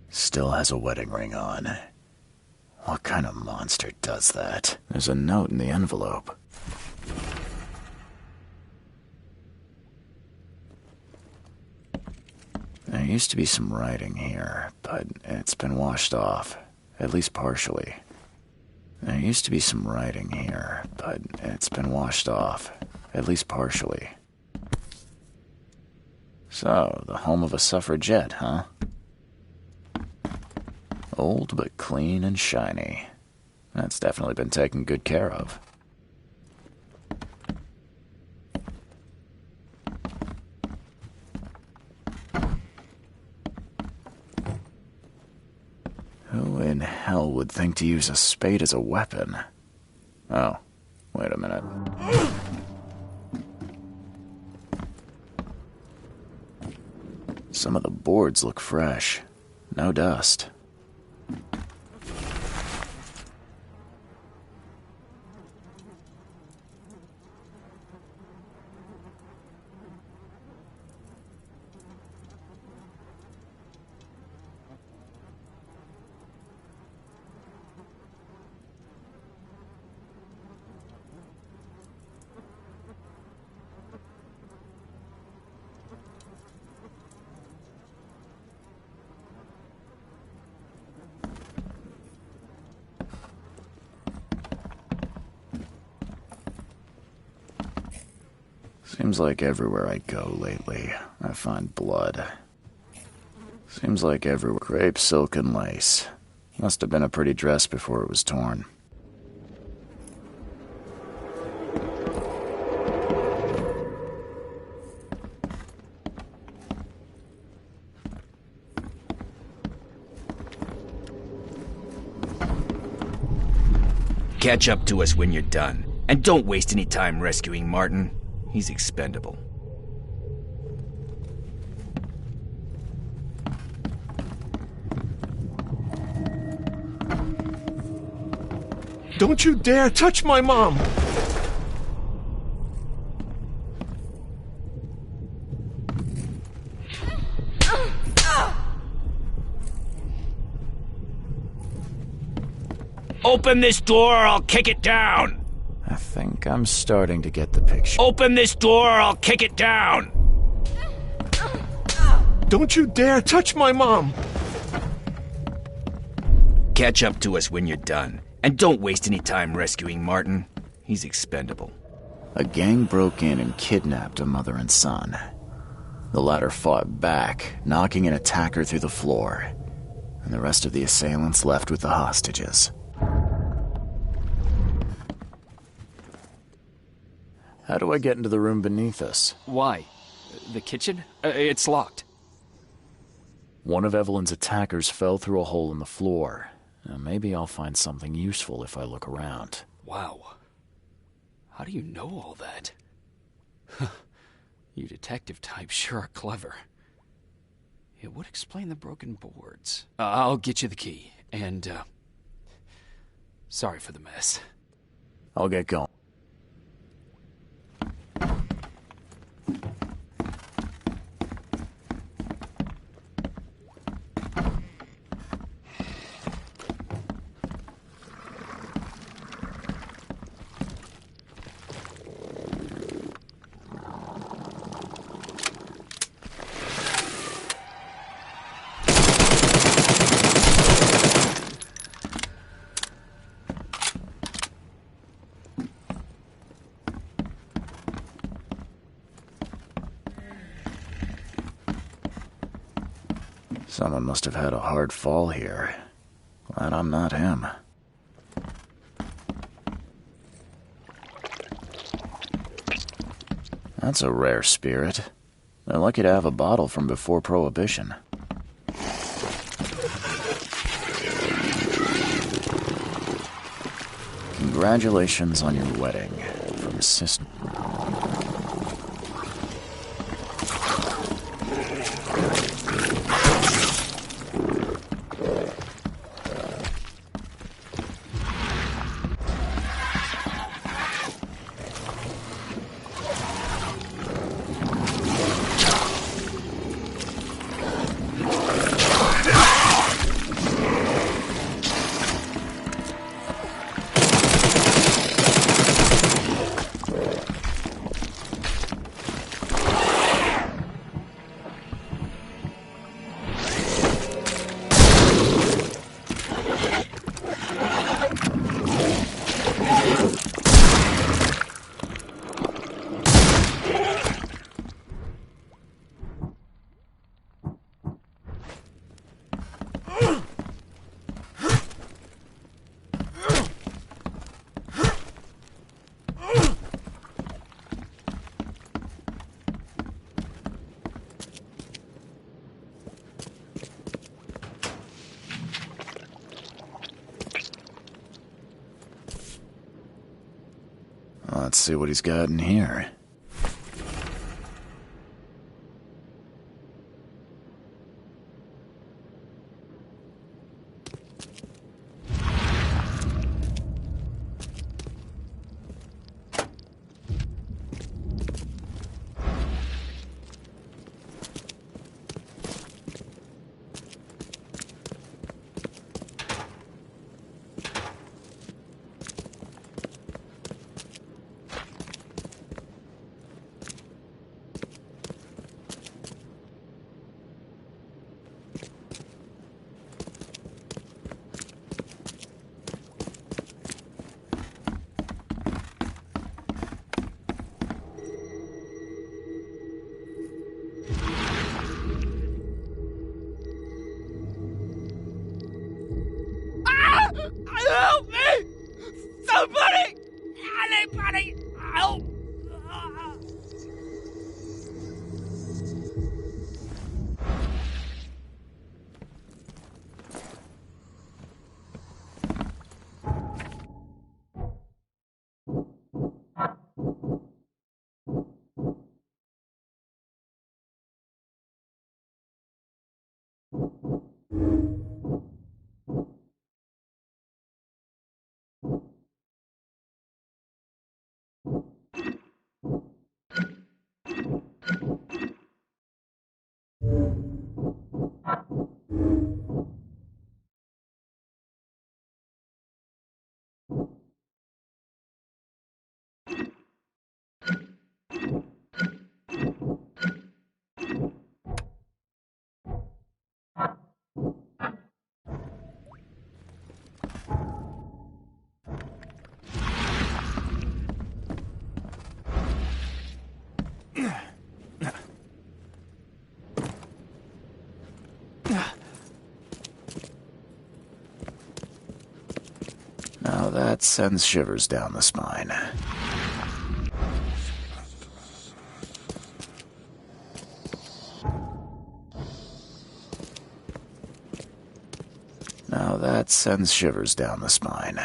Still has a wedding ring on. What kind of monster does that? There's a note in the envelope. There used to be some writing here, but it's been washed off, at least partially. There used to be some writing here, but it's been washed off, at least partially. So, the home of a suffragette, huh? Old but clean and shiny. That's definitely been taken good care of. Who in hell would think to use a spade as a weapon? Oh, wait a minute. Some of the boards look fresh. No dust. Seems like everywhere I go lately, I find blood. Seems like everywhere. Crepe, silk, and lace. Must have been a pretty dress before it was torn. Catch up to us when you're done. And don't waste any time rescuing Martin. He's expendable. Don't you dare touch my mom! Open this door or I'll kick it down! I think I'm starting to get the picture. Open this door or I'll kick it down! Don't you dare touch my mom! Catch up to us when you're done. And don't waste any time rescuing Martin. He's expendable. A gang broke in and kidnapped a mother and son. The latter fought back, knocking an attacker through the floor. And the rest of the assailants left with the hostages. How do I get into the room beneath us? Why? The kitchen? It's locked. One of Evelyn's attackers fell through a hole in the floor. Now, maybe I'll find something useful if I look around. Wow. How do you know all that? You detective types sure are clever. It would explain the broken boards. I'll get you the key, and, sorry for the mess. I'll get going. Someone must have had a hard fall here. Glad I'm not him. That's a rare spirit. They're lucky to have a bottle from before Prohibition. Congratulations on your wedding. From Sister. Let's see what he's got in here. Help me! Somebody! Anybody! Help! Now that sends shivers down the spine. Now that sends shivers down the spine.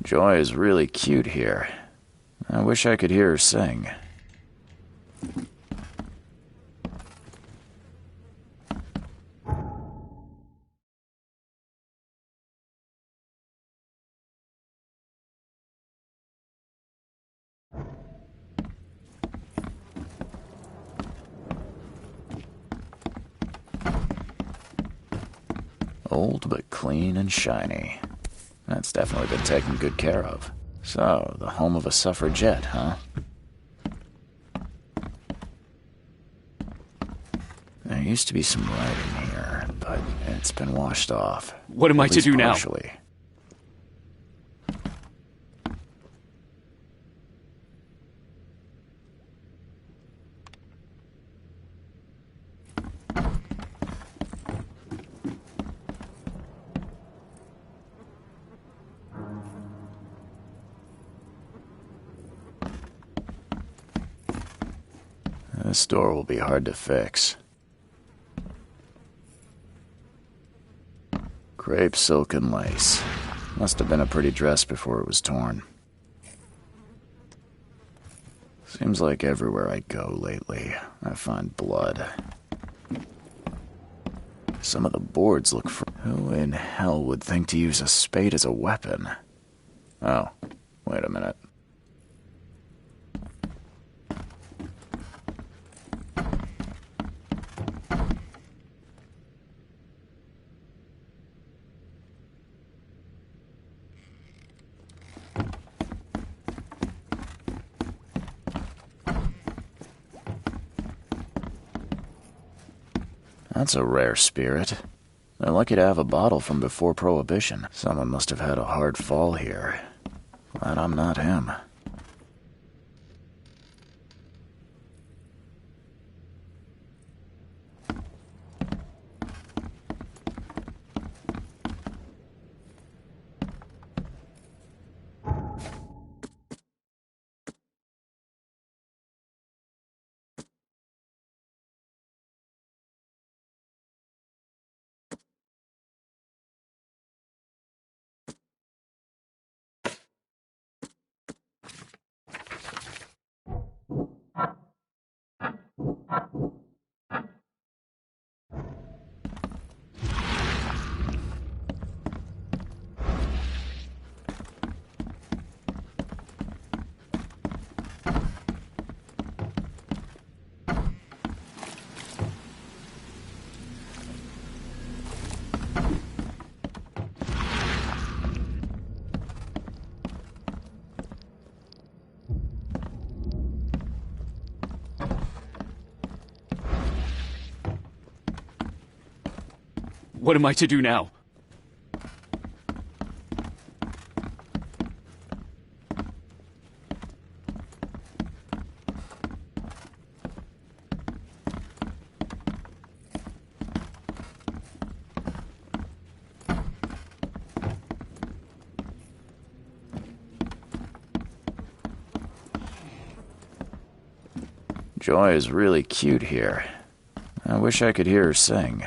Joy is really cute here. I wish I could hear her sing. Old but clean and shiny. That's definitely been taken good care of. So, the home of a suffragette, huh? There used to be some writing here, but it's been washed off. What am I to do now? Partially. This door will be hard to fix. Crepe, silk, and lace. Must have been a pretty dress before it was torn. Seems like everywhere I go lately, I find blood. Some of the boards look for... Who in hell would think to use a spade as a weapon? Oh, wait a minute. That's a rare spirit. They're lucky to have a bottle from before Prohibition. Someone must have had a hard fall here. Glad I'm not him. What am I to do now? Joy is really cute here. I wish I could hear her sing.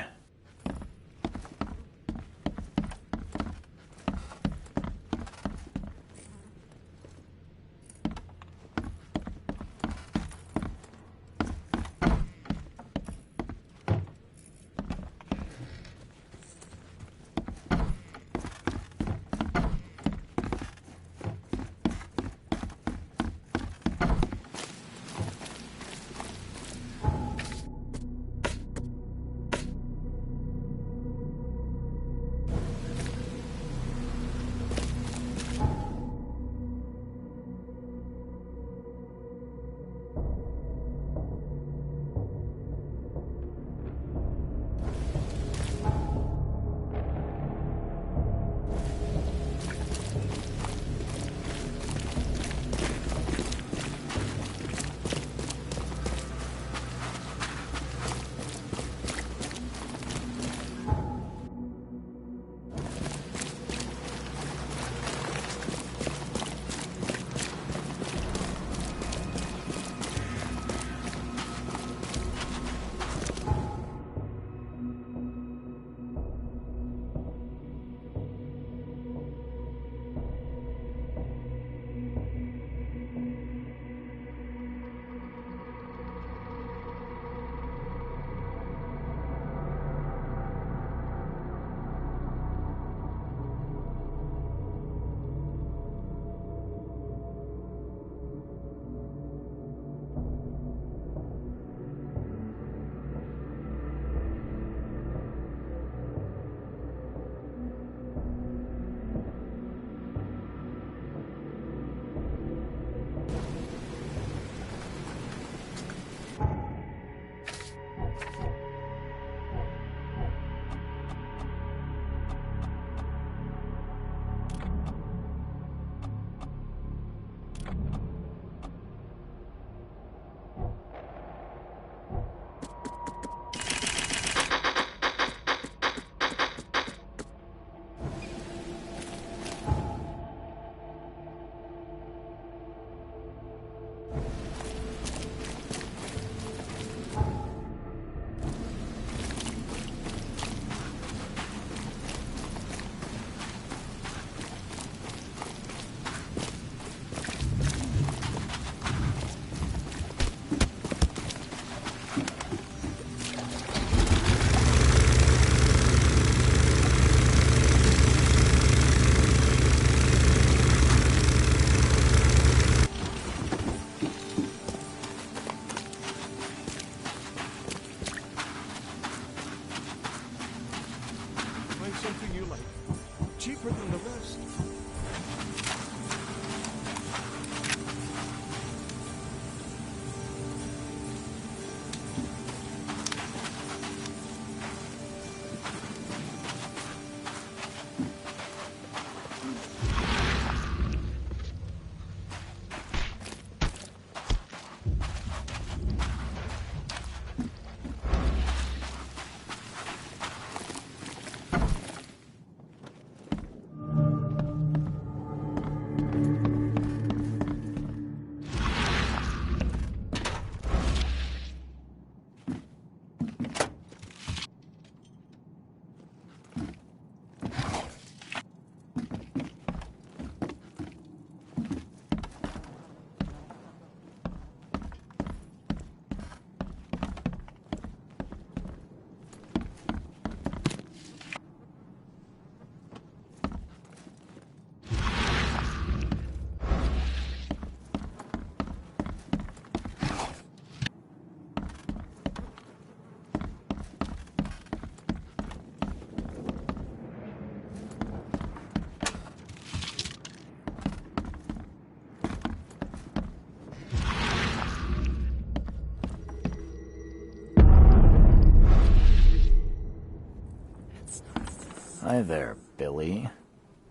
Hi there, Billy.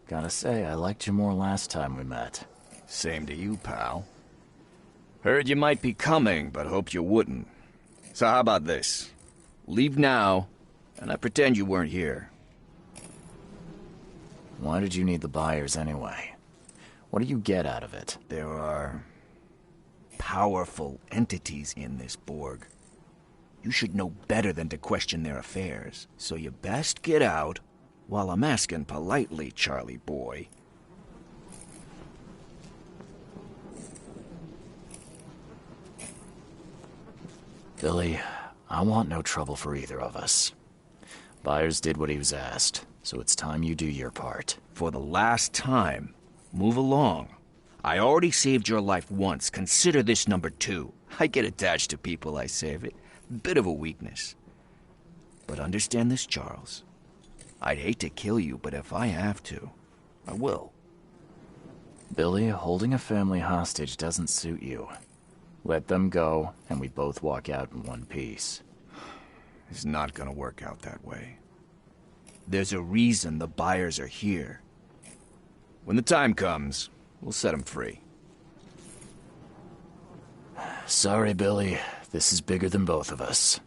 Gotta say, I liked you more last time we met. Same to you, pal. Heard you might be coming, but hoped you wouldn't. So how about this? Leave now, and I pretend you weren't here. Why did you need the buyers anyway? What do you get out of it? There are powerful entities in this Borg. You should know better than to question their affairs. So you best get out while I'm asking politely, Charlie boy. Billy, I want no trouble for either of us. Byers did what he was asked, so it's time you do your part. For the last time, move along. I already saved your life once. Consider this number 2. I get attached to people I save. It. Bit of a weakness. But understand this, Charles. I'd hate to kill you, but if I have to, I will. Billy, holding a family hostage doesn't suit you. Let them go, and we both walk out in one piece. It's not gonna work out that way. There's a reason the buyers are here. When the time comes, we'll set them free. Sorry, Billy. This is bigger than both of us.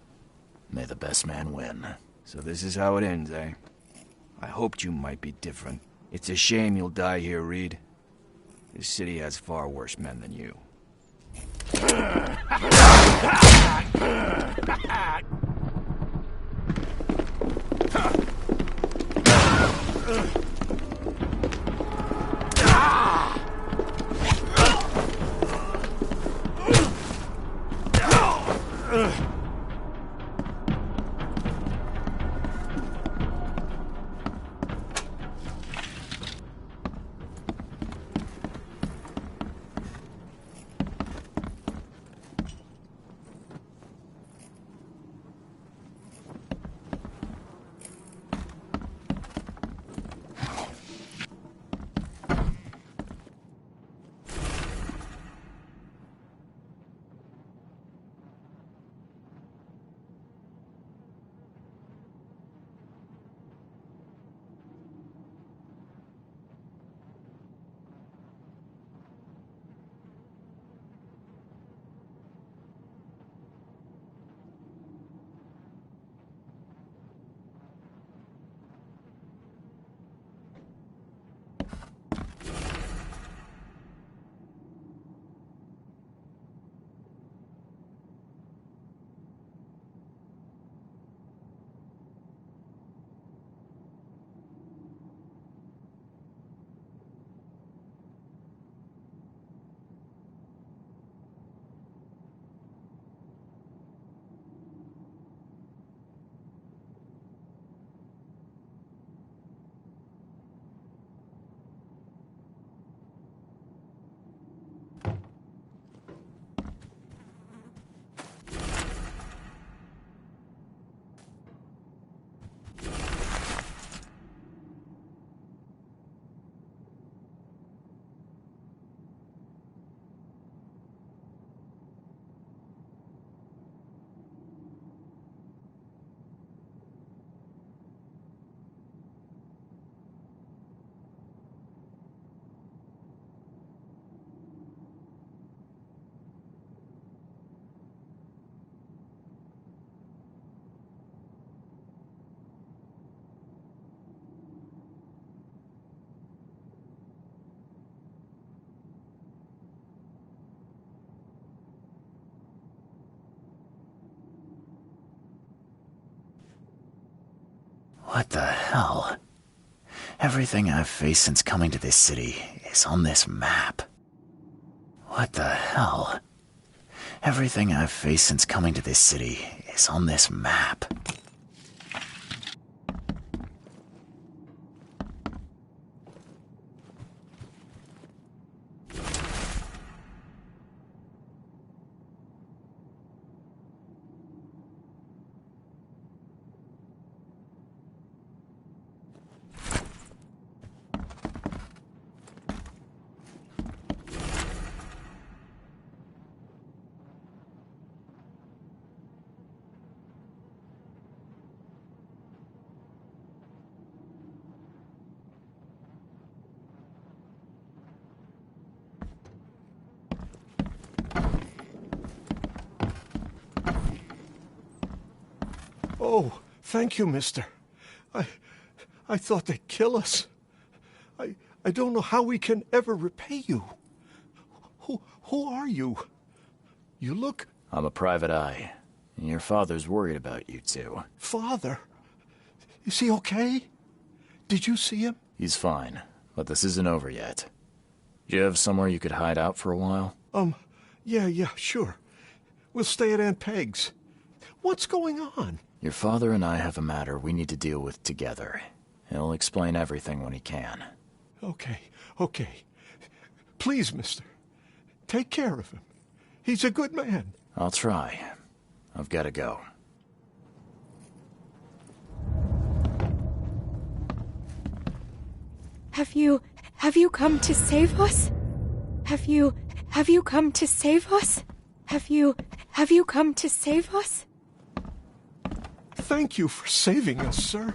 May the best man win. So this is how it ends, eh? I hoped you might be different. It's a shame you'll die here, Reed. This city has far worse men than you. What the hell? Everything I've faced since coming to this city is on this map. What the hell? Everything I've faced since coming to this city is on this map. Oh, thank you, mister. I thought they'd kill us. I don't know how we can ever repay you. Who are you? You look... I'm a private eye. Your father's worried about you two. Father? Is he okay? Did you see him? He's fine, but this isn't over yet. Do you have somewhere you could hide out for a while? Yeah, sure. We'll stay at Aunt Peg's. What's going on? Your father and I have a matter we need to deal with together. He'll explain everything when he can. Okay. Please, mister. Take care of him. He's a good man. I'll try. I've got to go. Have you come to save us? Have you come to save us? Have you come to save us? Thank you for saving us, sir.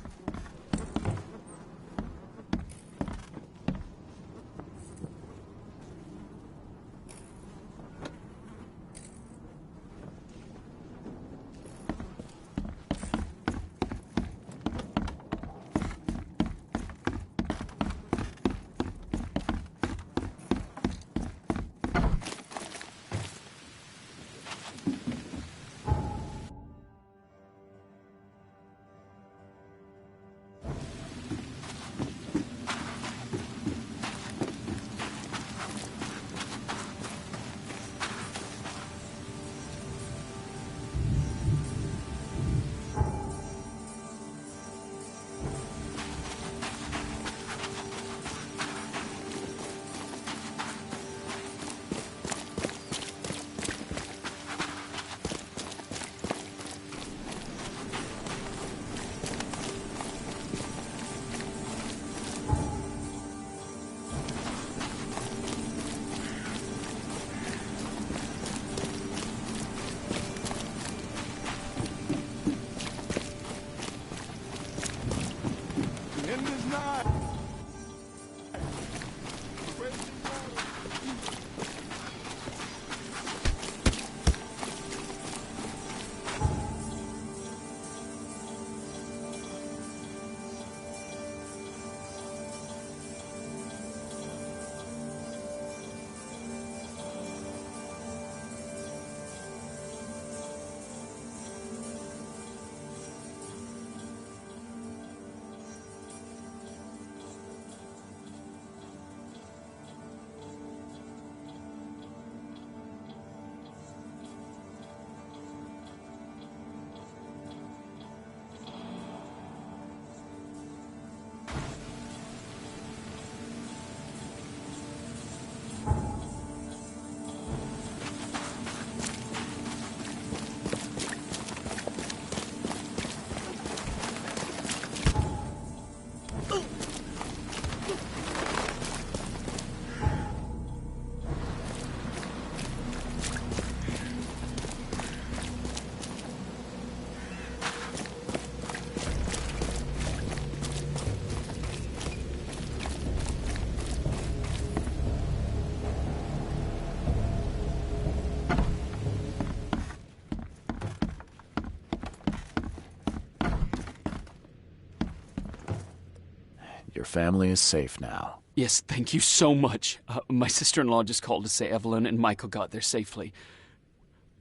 Your family is safe now. Yes, thank you so much. My sister-in-law just called to say Evelyn and Michael got there safely.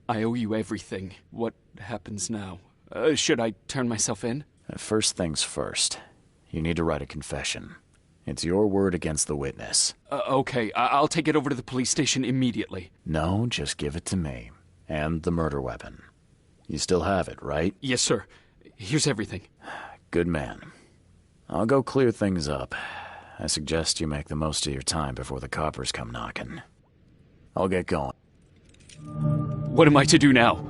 I owe you everything. What happens now? Should I turn myself in? First things first. You need to write a confession. It's your word against the witness. Okay, I'll take it over to the police station immediately. No, just give it to me. And the murder weapon. You still have it, right? Yes, sir. Here's everything. Good man. I'll go clear things up. I suggest you make the most of your time before the coppers come knocking. I'll get going. What am I to do now?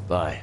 Bye.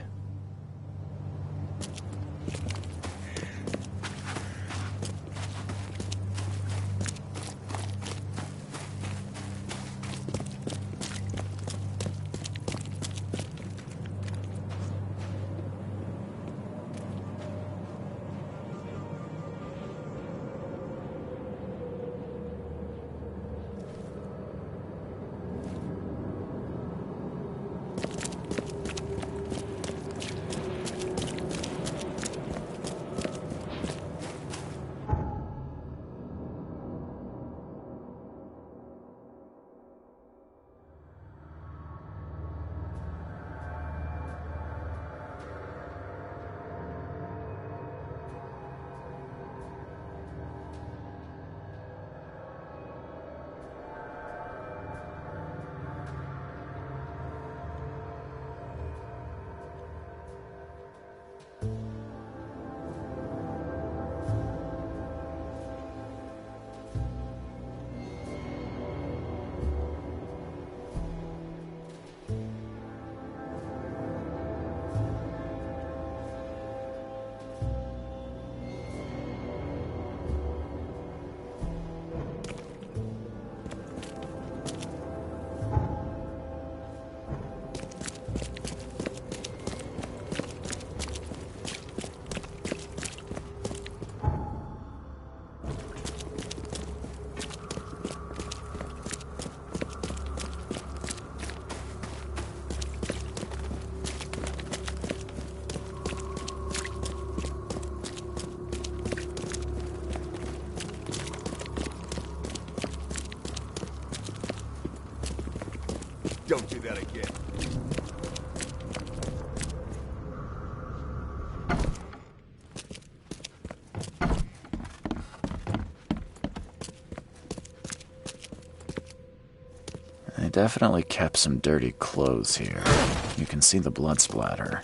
Don't do that again. They definitely kept some dirty clothes here. You can see the blood splatter.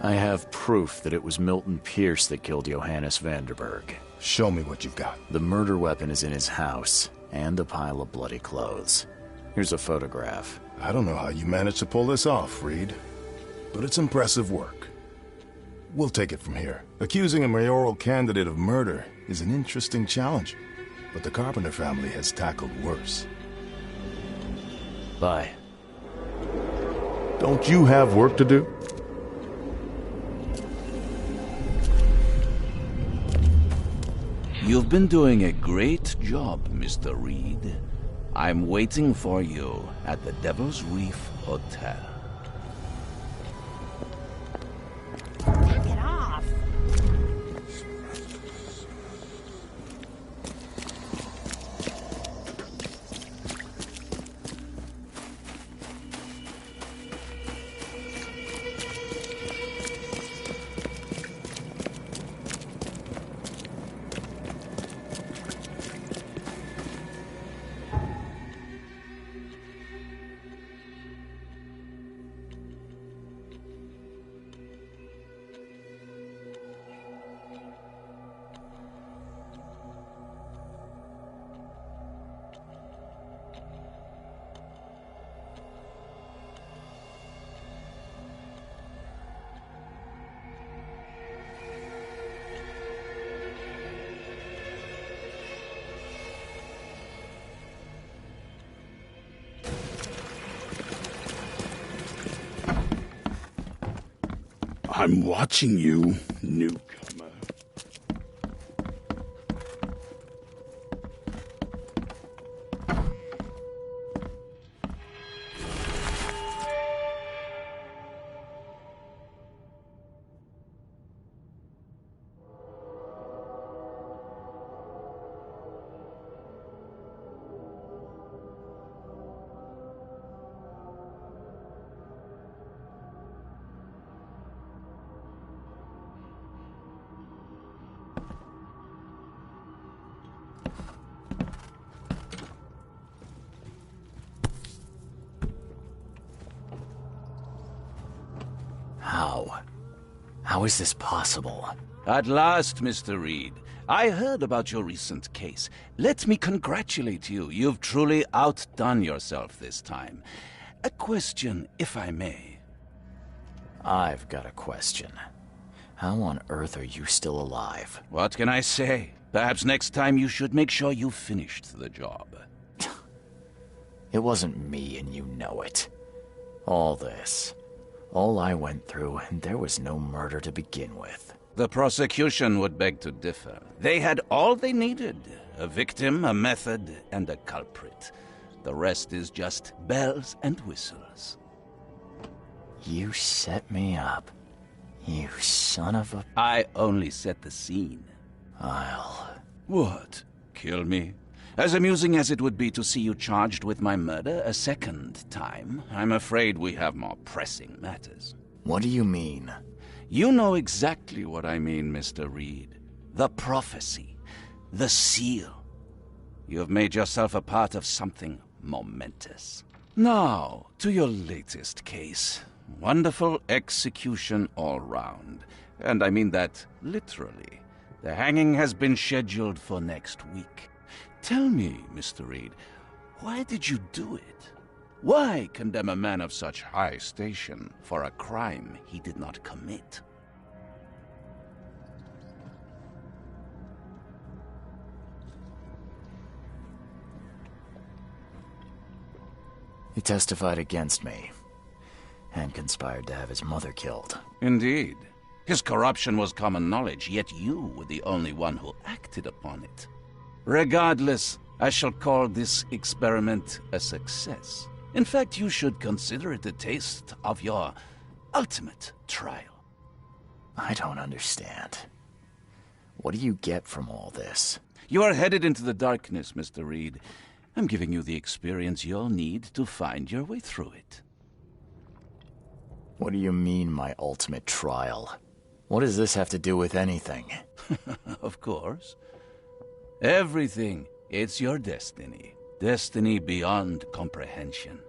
I have proof that it was Milton Pierce that killed Johannes Vanderberg. Show me what you've got. The murder weapon is in his house, and a pile of bloody clothes. Here's a photograph. I don't know how you managed to pull this off, Reed, but it's impressive work. We'll take it from here. Accusing a mayoral candidate of murder is an interesting challenge, but the Carpenter family has tackled worse. Bye. Don't you have work to do? You've been doing a great job, Mr. Reed. I'm waiting for you at the Devil's Reef Hotel. Knock it off. I'm watching you, newcomer. How is this possible? At last, Mr. Reed. I heard about your recent case. Let me congratulate you. You've truly outdone yourself this time. A question, if I may. I've got a question. How on earth are you still alive? What can I say? Perhaps next time you should make sure you finished the job. It wasn't me, and you know it. All this. All I went through, and there was no murder to begin with. The prosecution would beg to differ. They had all they needed. A victim, a method, and a culprit. The rest is just bells and whistles. You set me up. You son of a... I only set the scene. I'll... What? Kill me? As amusing as it would be to see you charged with my murder a second time, I'm afraid we have more pressing matters. What do you mean? You know exactly what I mean, Mr. Reed. The prophecy. The seal. You have made yourself a part of something momentous. Now, to your latest case. Wonderful execution all round. And I mean that literally. The hanging has been scheduled for next week. Tell me, Mr. Reed, why did you do it? Why condemn a man of such high station for a crime he did not commit? He testified against me, and conspired to have his mother killed. Indeed. His corruption was common knowledge, yet you were the only one who acted upon it. Regardless, I shall call this experiment a success. In fact, you should consider it a taste of your ultimate trial. I don't understand. What do you get from all this? You are headed into the darkness, Mr. Reed. I'm giving you the experience you'll need to find your way through it. What do you mean, my ultimate trial? What does this have to do with anything? Of course. Everything. It's your destiny. Destiny beyond comprehension.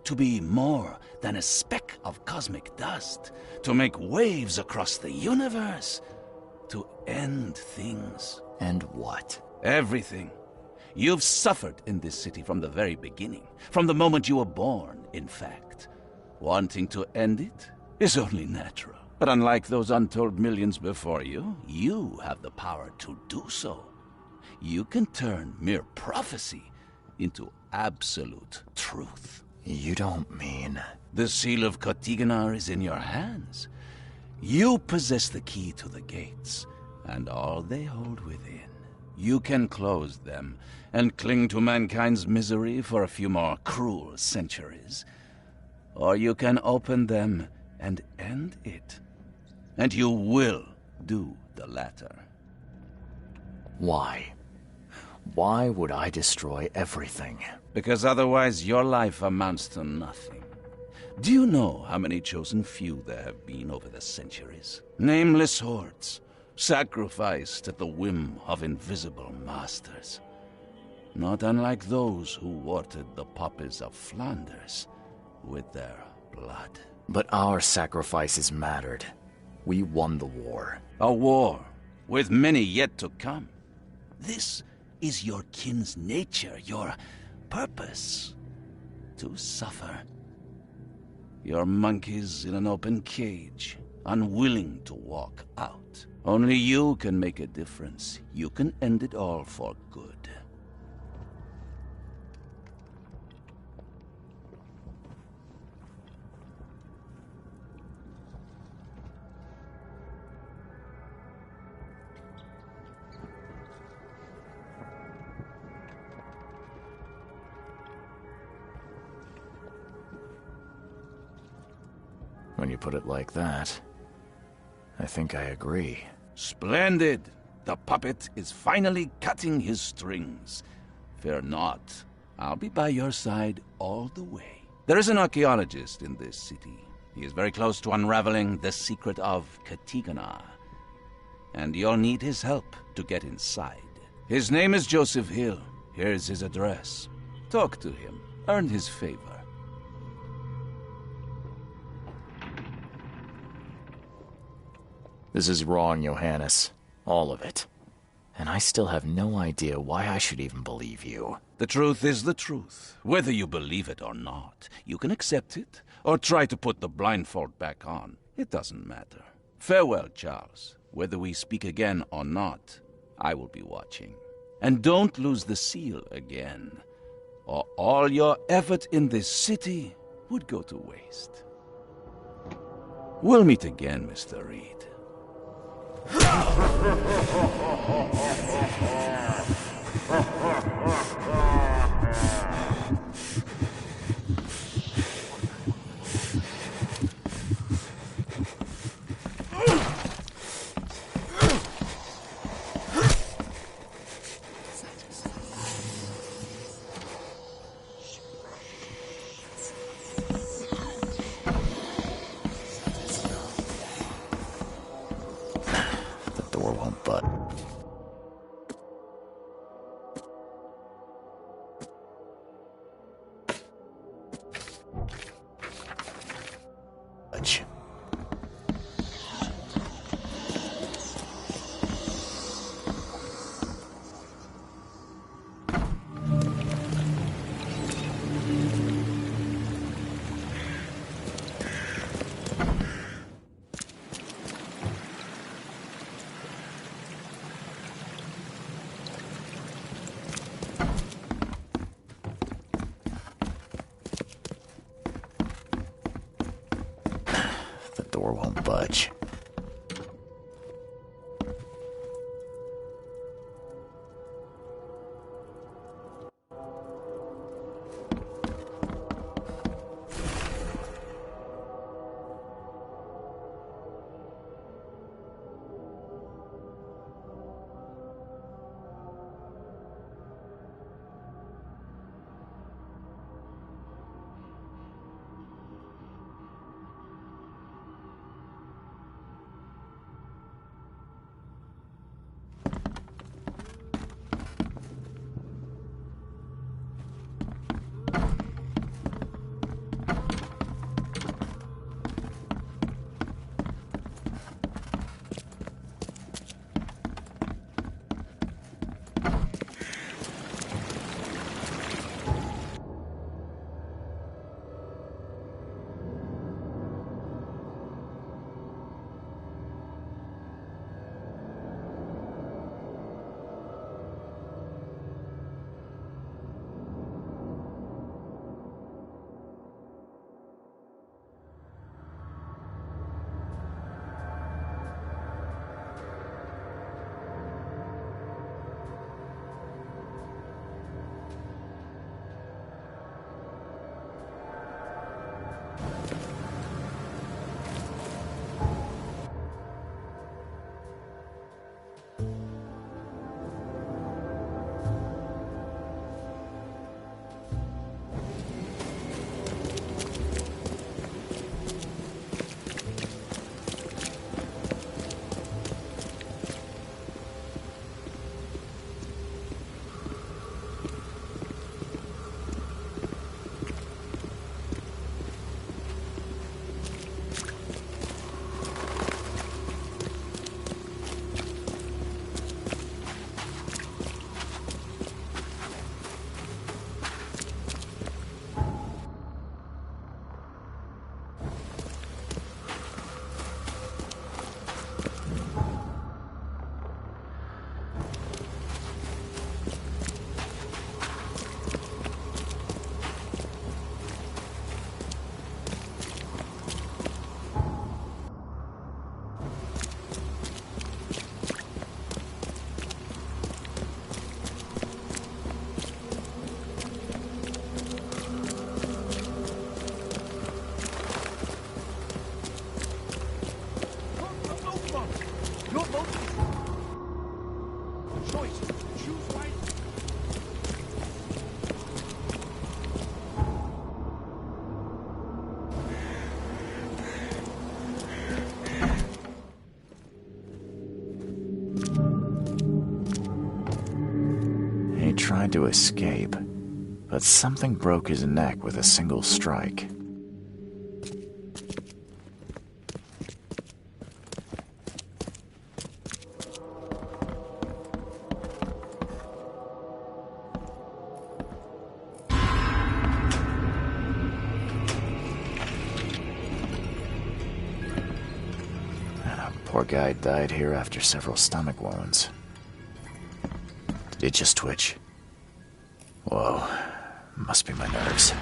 To be more than a speck of cosmic dust. To make waves across the universe. To end things. And what? Everything. You've suffered in this city from the very beginning. From the moment you were born, in fact. Wanting to end it is only natural. But unlike those untold millions before you, you have the power to do so. You can turn mere prophecy into absolute truth. You don't mean... The seal of Kotiganar is in your hands. You possess the key to the gates, and all they hold within. You can close them, and cling to mankind's misery for a few more cruel centuries. Or you can open them and end it. And you will do the latter. Why? Why would I destroy everything? Because otherwise your life amounts to nothing. Do you know how many chosen few there have been over the centuries? Nameless hordes, sacrificed at the whim of invisible masters. Not unlike those who watered the poppies of Flanders with their blood. But our sacrifices mattered. We won the war. A war, with many yet to come. This is your kin's nature, your purpose. To suffer. You're monkeys in an open cage, unwilling to walk out. Only you can make a difference. You can end it all for good. When you put it like that, I think I agree. Splendid! The puppet is finally cutting his strings. Fear not. I'll be by your side all the way. There is an archaeologist in this city. He is very close to unraveling the secret of Kotiganar. And you'll need his help to get inside. His name is Joseph Hill. Here's his address. Talk to him. Earn his favor. This is wrong, Johannes. All of it. And I still have no idea why I should even believe you. The truth is the truth. Whether you believe it or not, you can accept it, or try to put the blindfold back on. It doesn't matter. Farewell, Charles. Whether we speak again or not, I will be watching. And don't lose the seal again, or all your effort in this city would go to waste. We'll meet again, Mr. Reed. Door won't budge. Tried to escape, but something broke his neck with a single strike. Poor guy died here after several stomach wounds. Did it just twitch? Whoa, must be my nerves.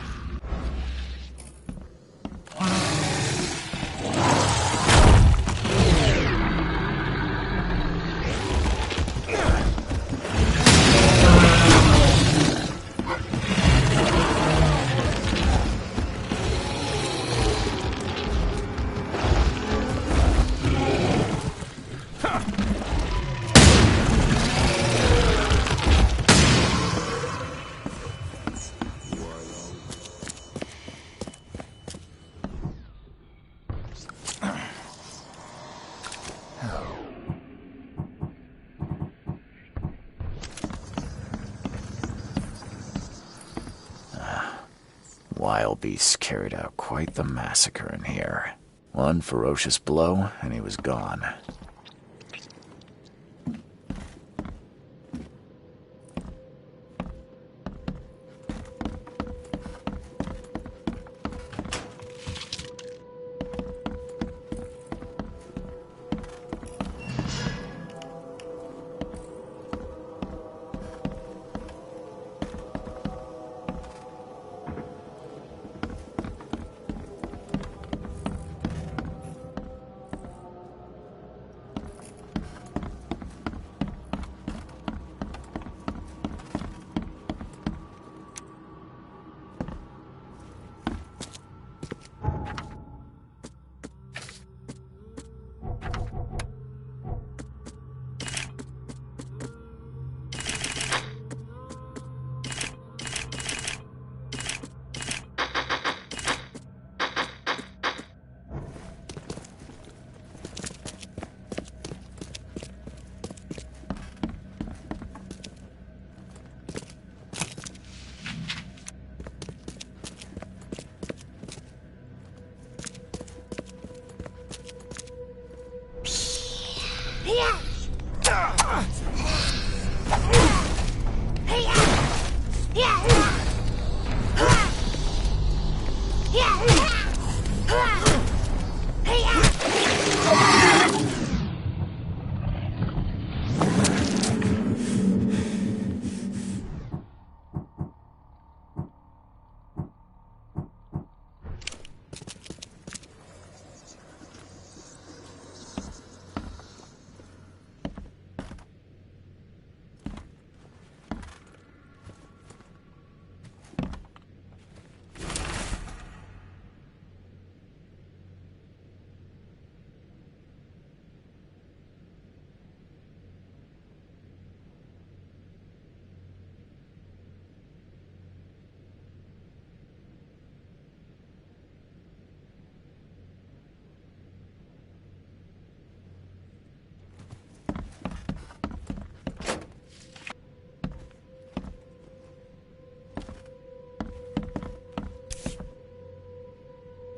Wild beasts carried out quite the massacre in here. One ferocious blow, and he was gone.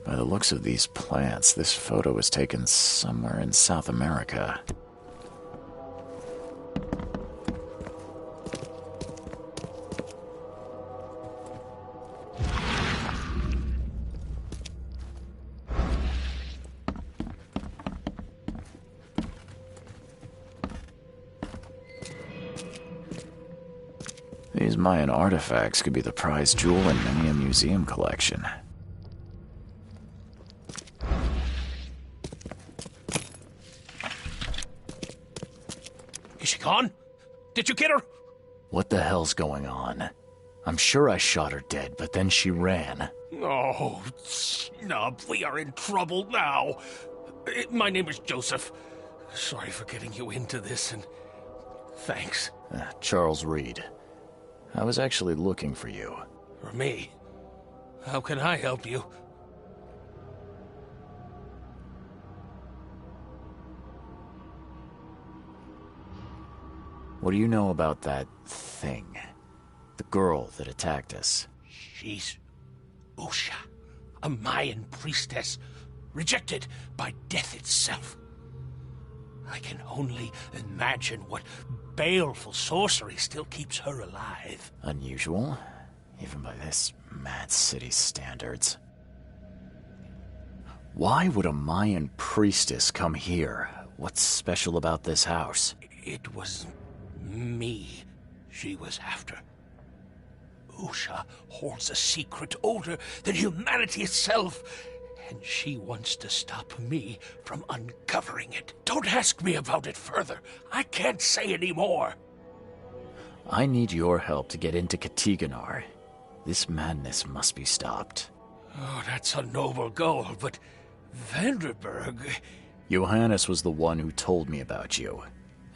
By the looks of these plants, this photo was taken somewhere in South America. These Mayan artifacts could be the prized jewel in many a museum collection. Is she gone? Did you get her? What the hell's going on? I'm sure I shot her dead, but then she ran. Oh, snub, we are in trouble now. My name is Joseph. Sorry for getting you into this, and thanks. Charles Reed. I was actually looking for you. For me? How can I help you? What do you know about that thing? The girl that attacked us? She's Usha, a Mayan priestess, rejected by death itself. I can only imagine what baleful sorcery still keeps her alive. Unusual, even by this mad city standards. Why would a Mayan priestess come here? What's special about this house? It was me she was after. Usha holds a secret older than humanity itself, and she wants to stop me from uncovering it. Don't ask me about it further. I can't say any more. I need your help to get into Katiganar. This madness must be stopped. Oh, that's a noble goal, but Vanderberg... Johannes was the one who told me about you,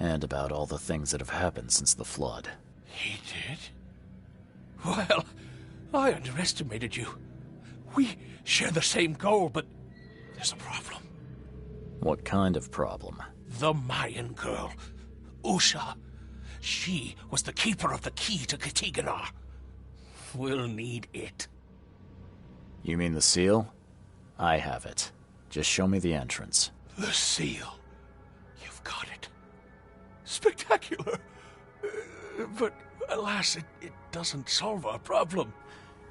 and about all the things that have happened since the flood. He did? Well, I underestimated you. We share the same goal, but there's a problem. What kind of problem? The Mayan girl, Usha. She was the keeper of the key to Katiganar. We'll need it. You mean the seal? I have it. Just show me the entrance. The seal. You've got it. Spectacular. But alas, it doesn't solve our problem.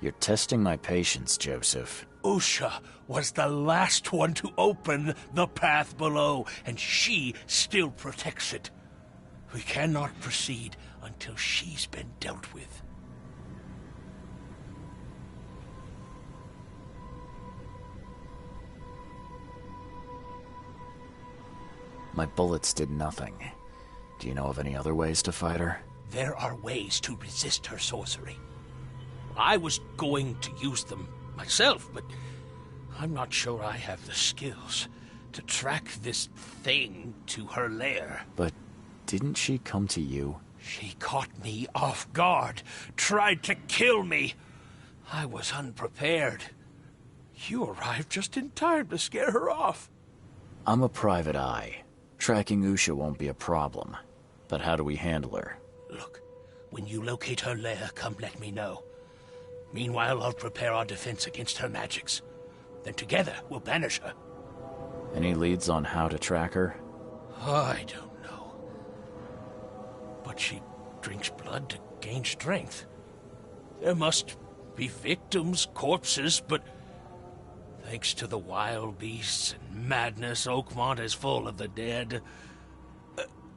You're testing my patience, Joseph. Usha was the last one to open the path below, and she still protects it. We cannot proceed until she's been dealt with. My bullets did nothing. Do you know of any other ways to fight her? There are ways to resist her sorcery. I was going to use them myself, but I'm not sure I have the skills to track this thing to her lair. But didn't she come to you? She caught me off guard, tried to kill me. I was unprepared. You arrived just in time to scare her off. I'm a private eye. Tracking Usha won't be a problem. But how do we handle her? Look, when you locate her lair, come let me know. Meanwhile, I'll prepare our defense against her magics. Then together, we'll banish her. Any leads on how to track her? I don't know. But she drinks blood to gain strength. There must be victims, corpses, but thanks to the wild beasts and madness, Oakmont is full of the dead.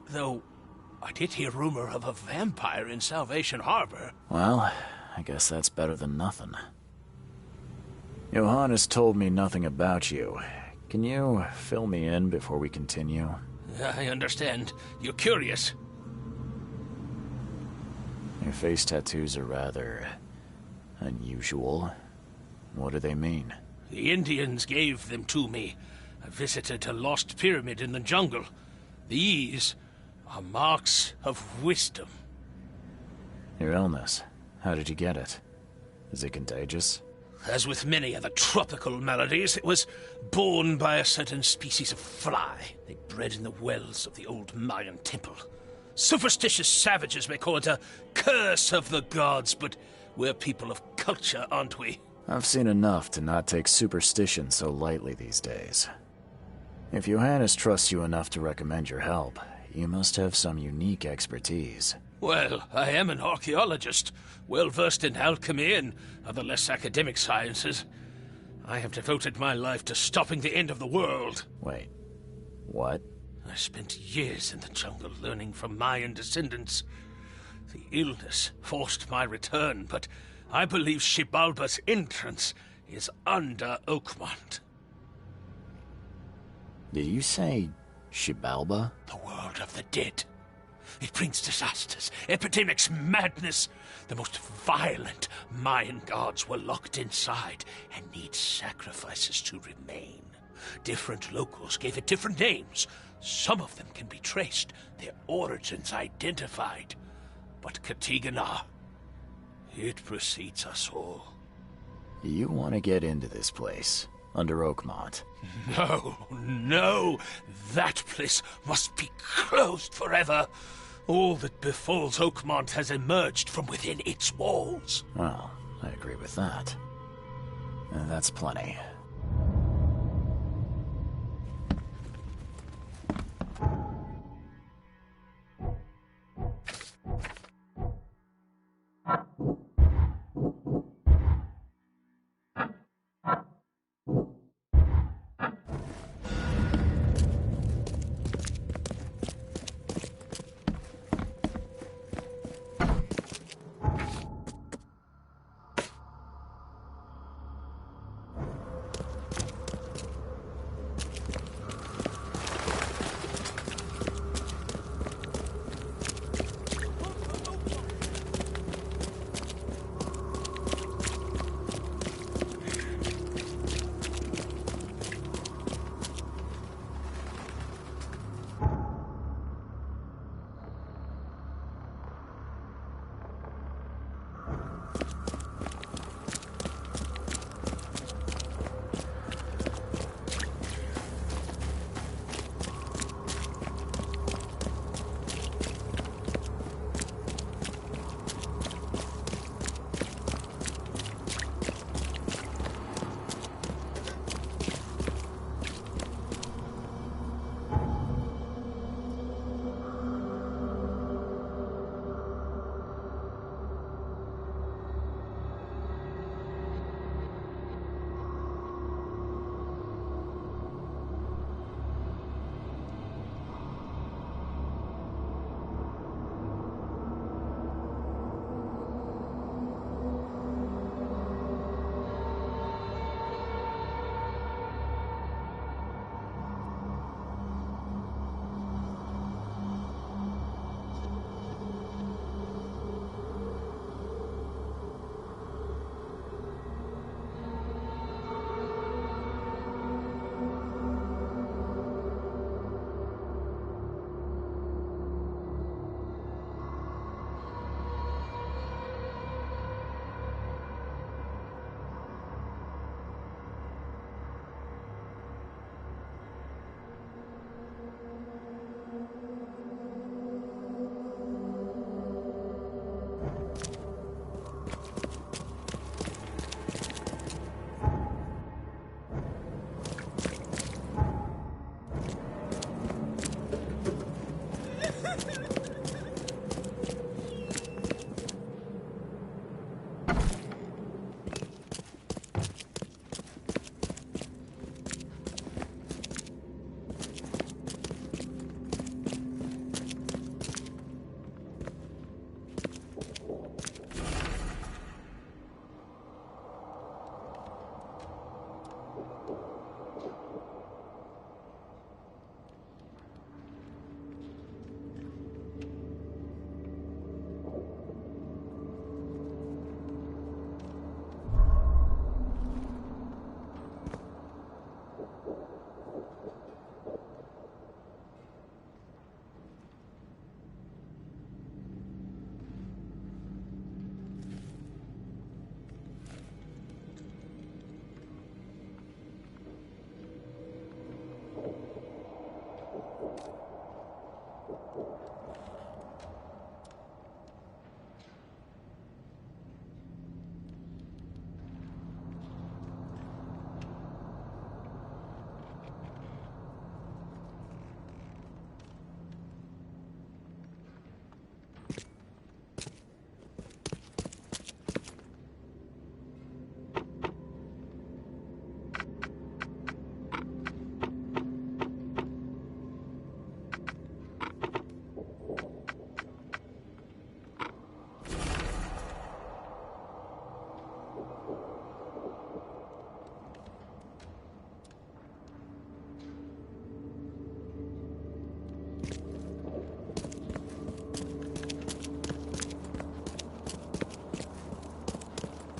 Though, I did hear rumor of a vampire in Salvation Harbor. Well, I guess that's better than nothing. Johannes told me nothing about you. Can you fill me in before we continue? I understand. You're curious. Your face tattoos are rather unusual. What do they mean? The Indians gave them to me. I visited a lost pyramid in the jungle. These are marks of wisdom. Your illness. How did you get it? Is it contagious? As with many other tropical maladies, it was borne by a certain species of fly. They bred in the wells of the old Mayan temple. Superstitious savages may call it a curse of the gods, but we're people of culture, aren't we? I've seen enough to not take superstition so lightly these days. If Johannes trusts you enough to recommend your help, you must have some unique expertise. Well, I am an archaeologist, well-versed in alchemy and other less academic sciences. I have devoted my life to stopping the end of the world. Wait, what? I spent years in the jungle learning from Mayan descendants. The illness forced my return, but I believe Xibalba's entrance is under Oakmont. Did you say Xibalba? The world of the dead. It brings disasters, epidemics, madness. The most violent Mayan gods were locked inside and need sacrifices to remain. Different locals gave it different names. Some of them can be traced, their origins identified. But Katiganar, it precedes us all. You want to get into this place, under Oakmont? No. That place must be closed forever. All that befalls Oakmont has emerged from within its walls. Well, I agree with that. And that's plenty.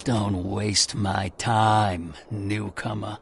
Don't waste my time, newcomer.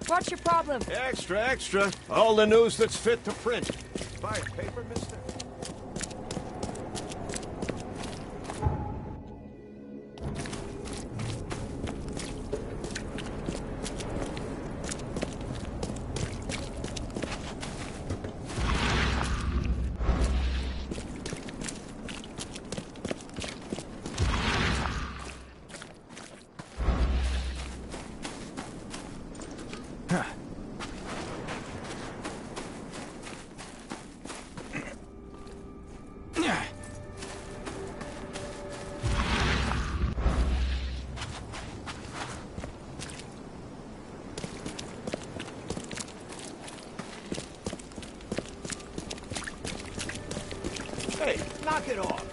What's your problem? Extra, extra. All the news that's fit to print. Expired paper, mister? Hey, knock it off.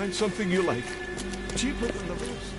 find something you like. Cheaper than the rest.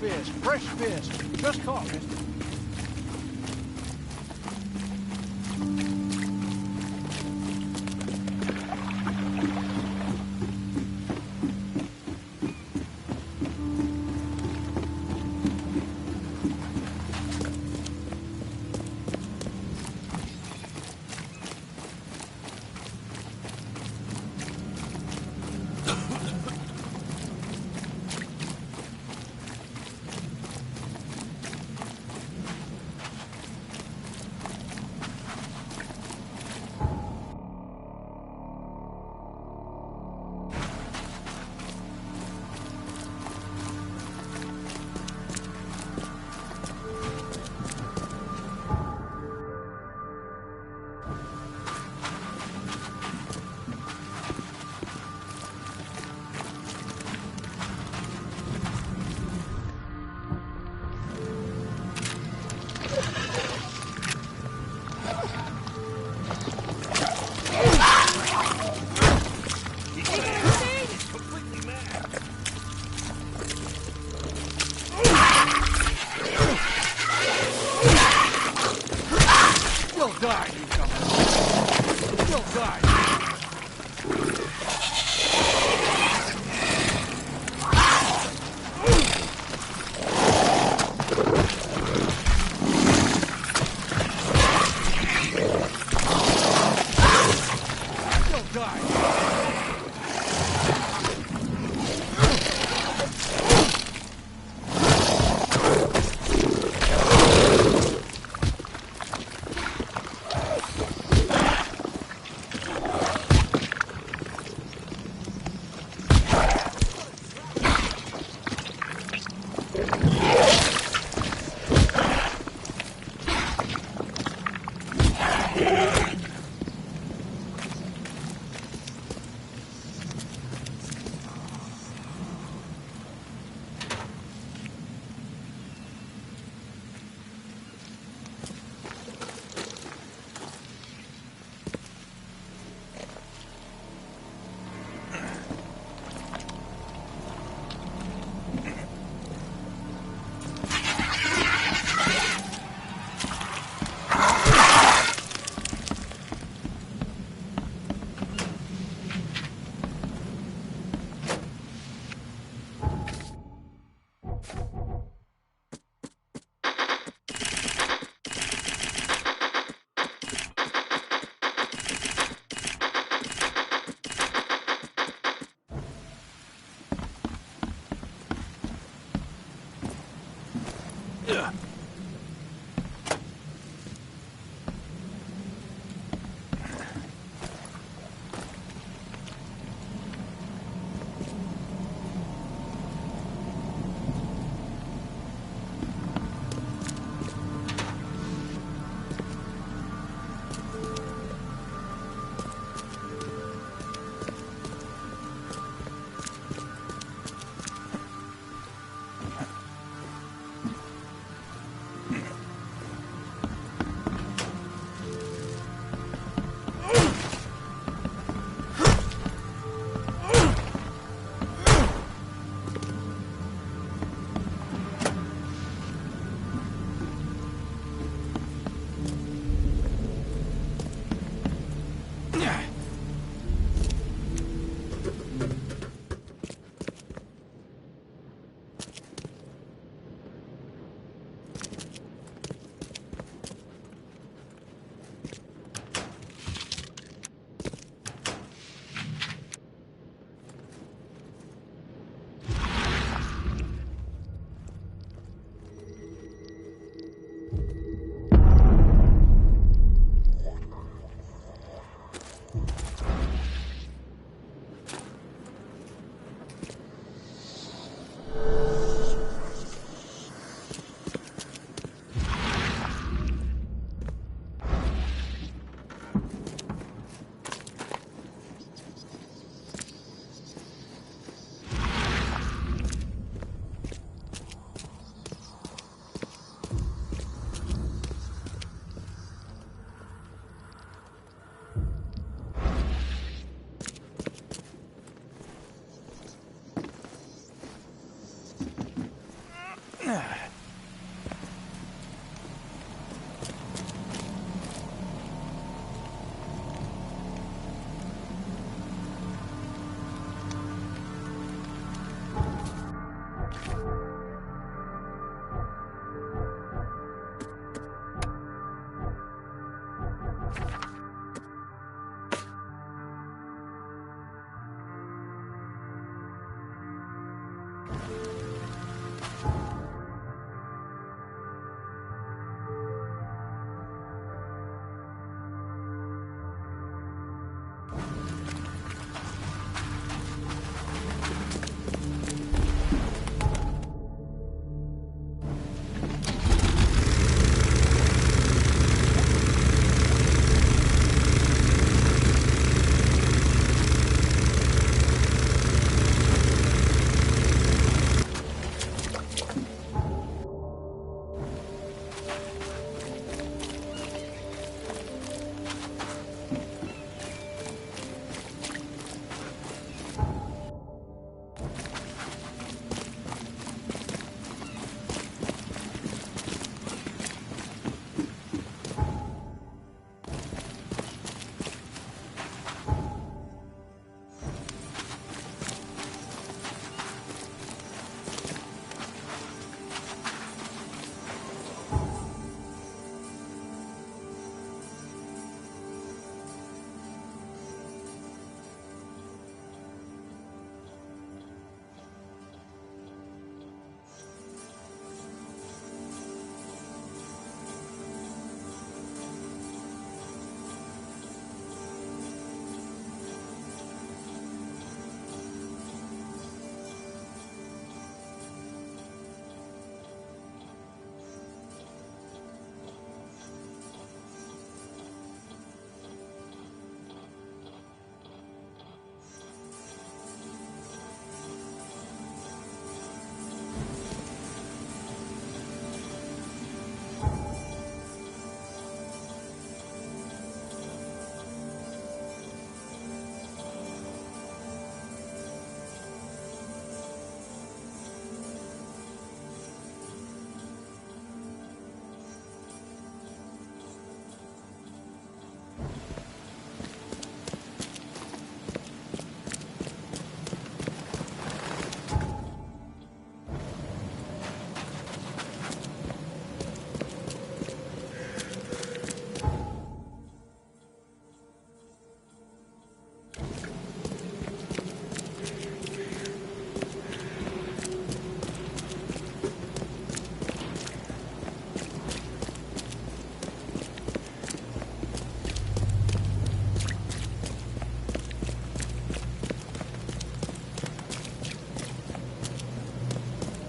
Fresh fish. Just caught, mister.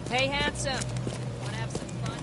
Hey, handsome. Wanna have some fun?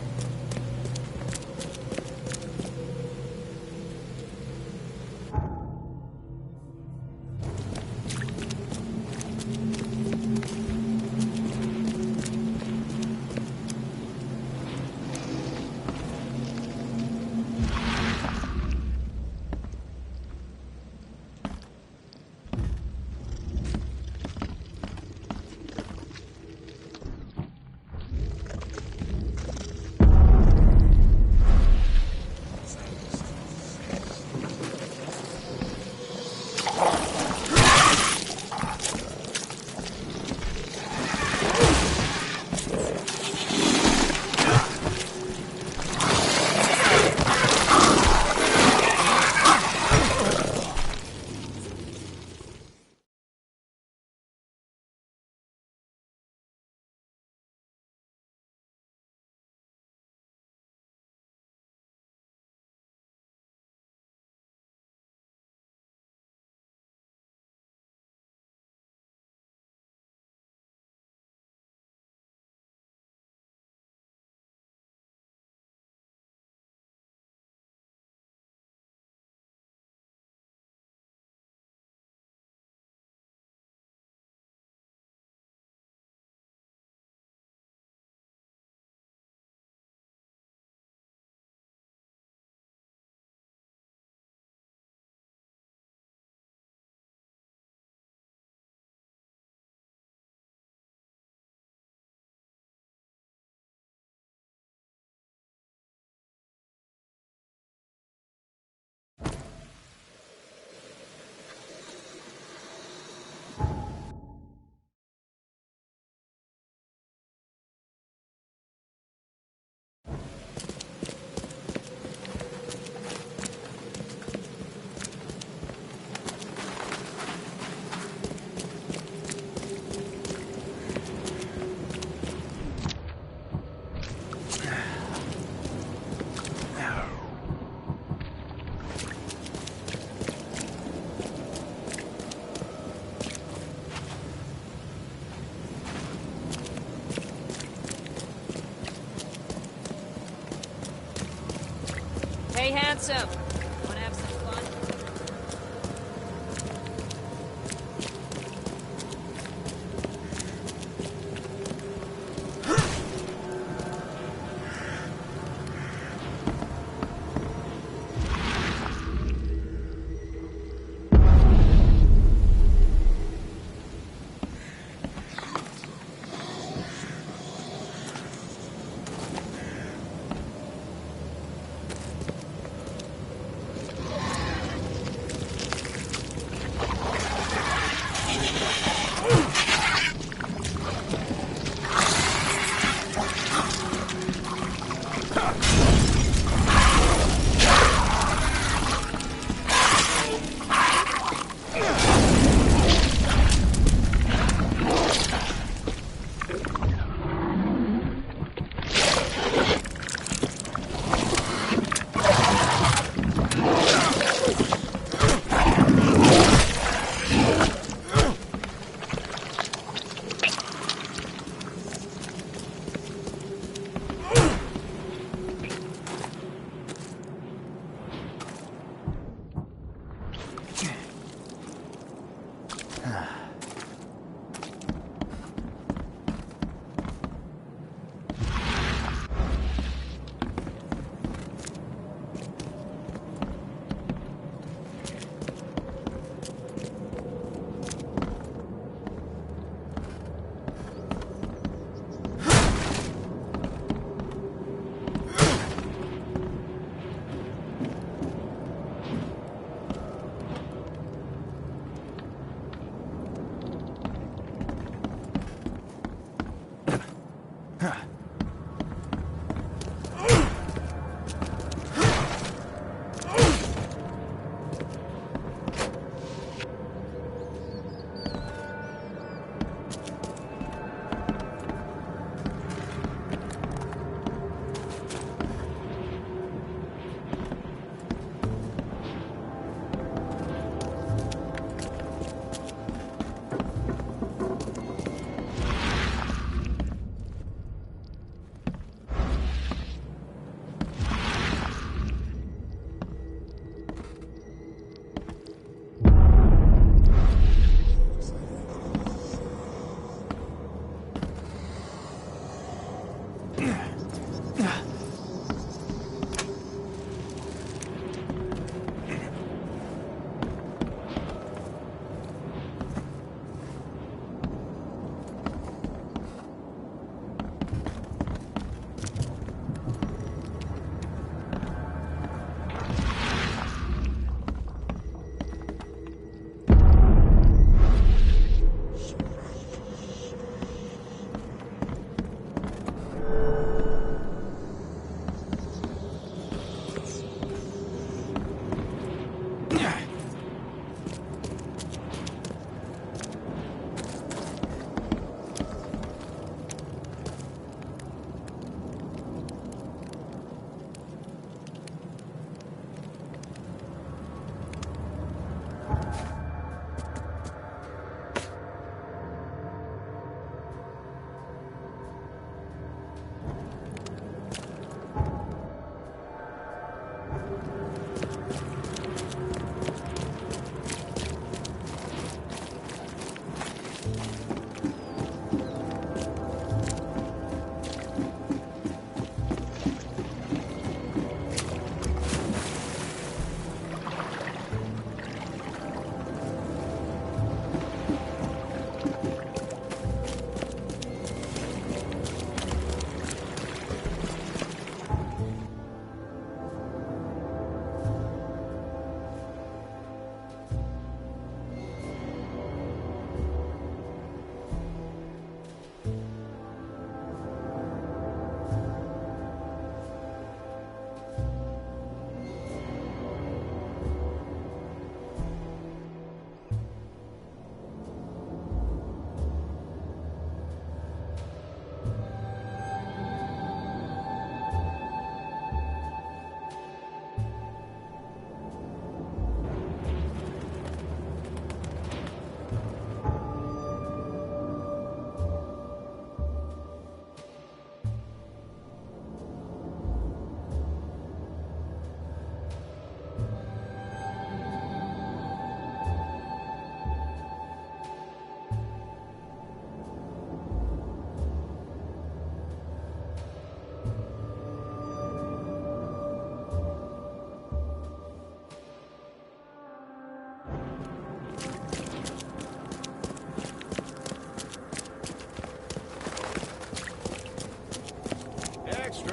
handsome. Wanna have some fun?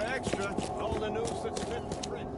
extra. All the news that's fit for print.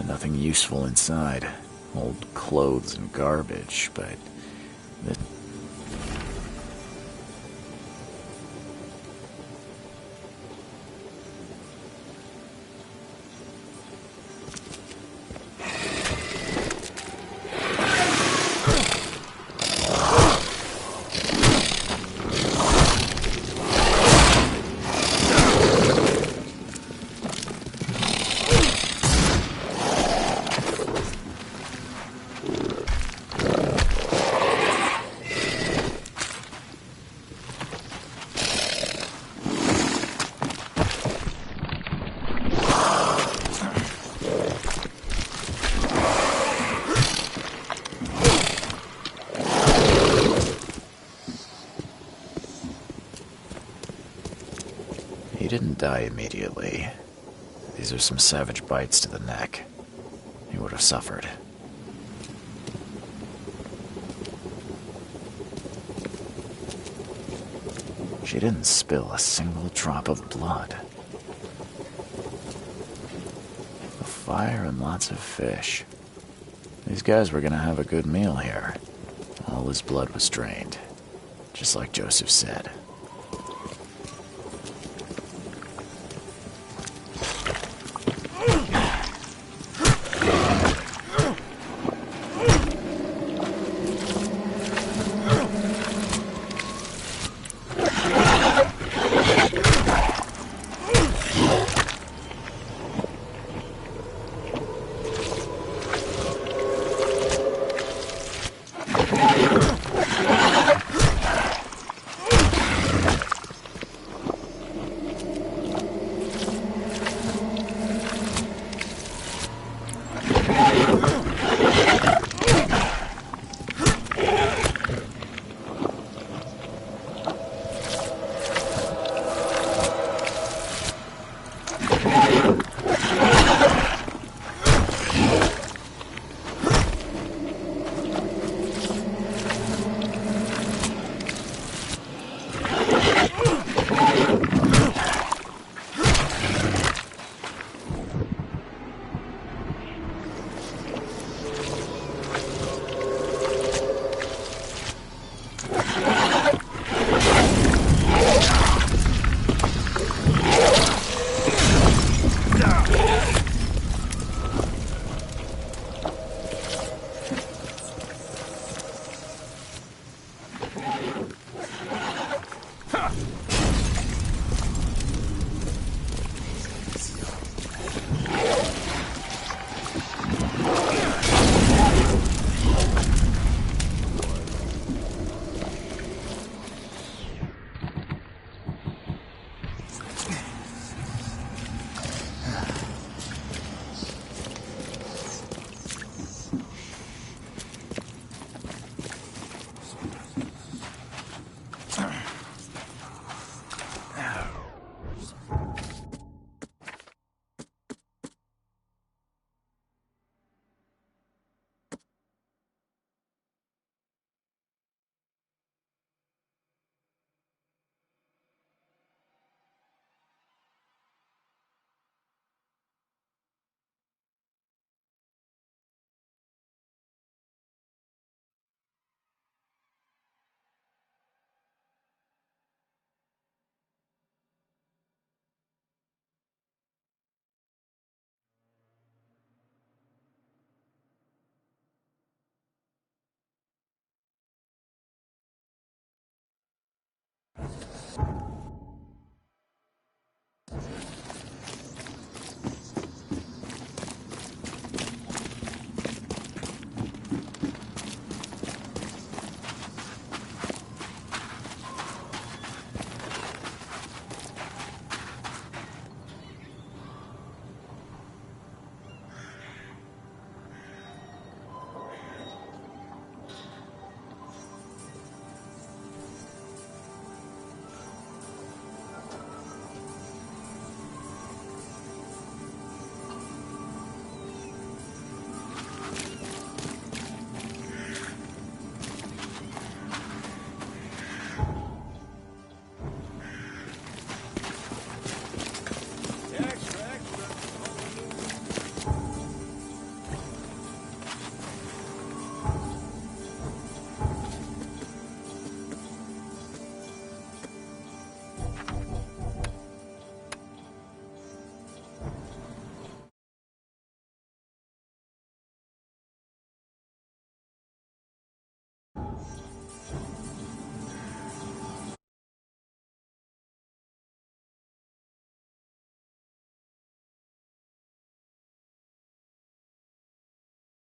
Nothing useful inside. Old clothes and garbage, but... He didn't die immediately. These are some savage bites to the neck. He would have suffered. She didn't spill a single drop of blood. A fire and lots of fish. These guys were gonna have a good meal here. All his blood was drained. Just like Joseph said.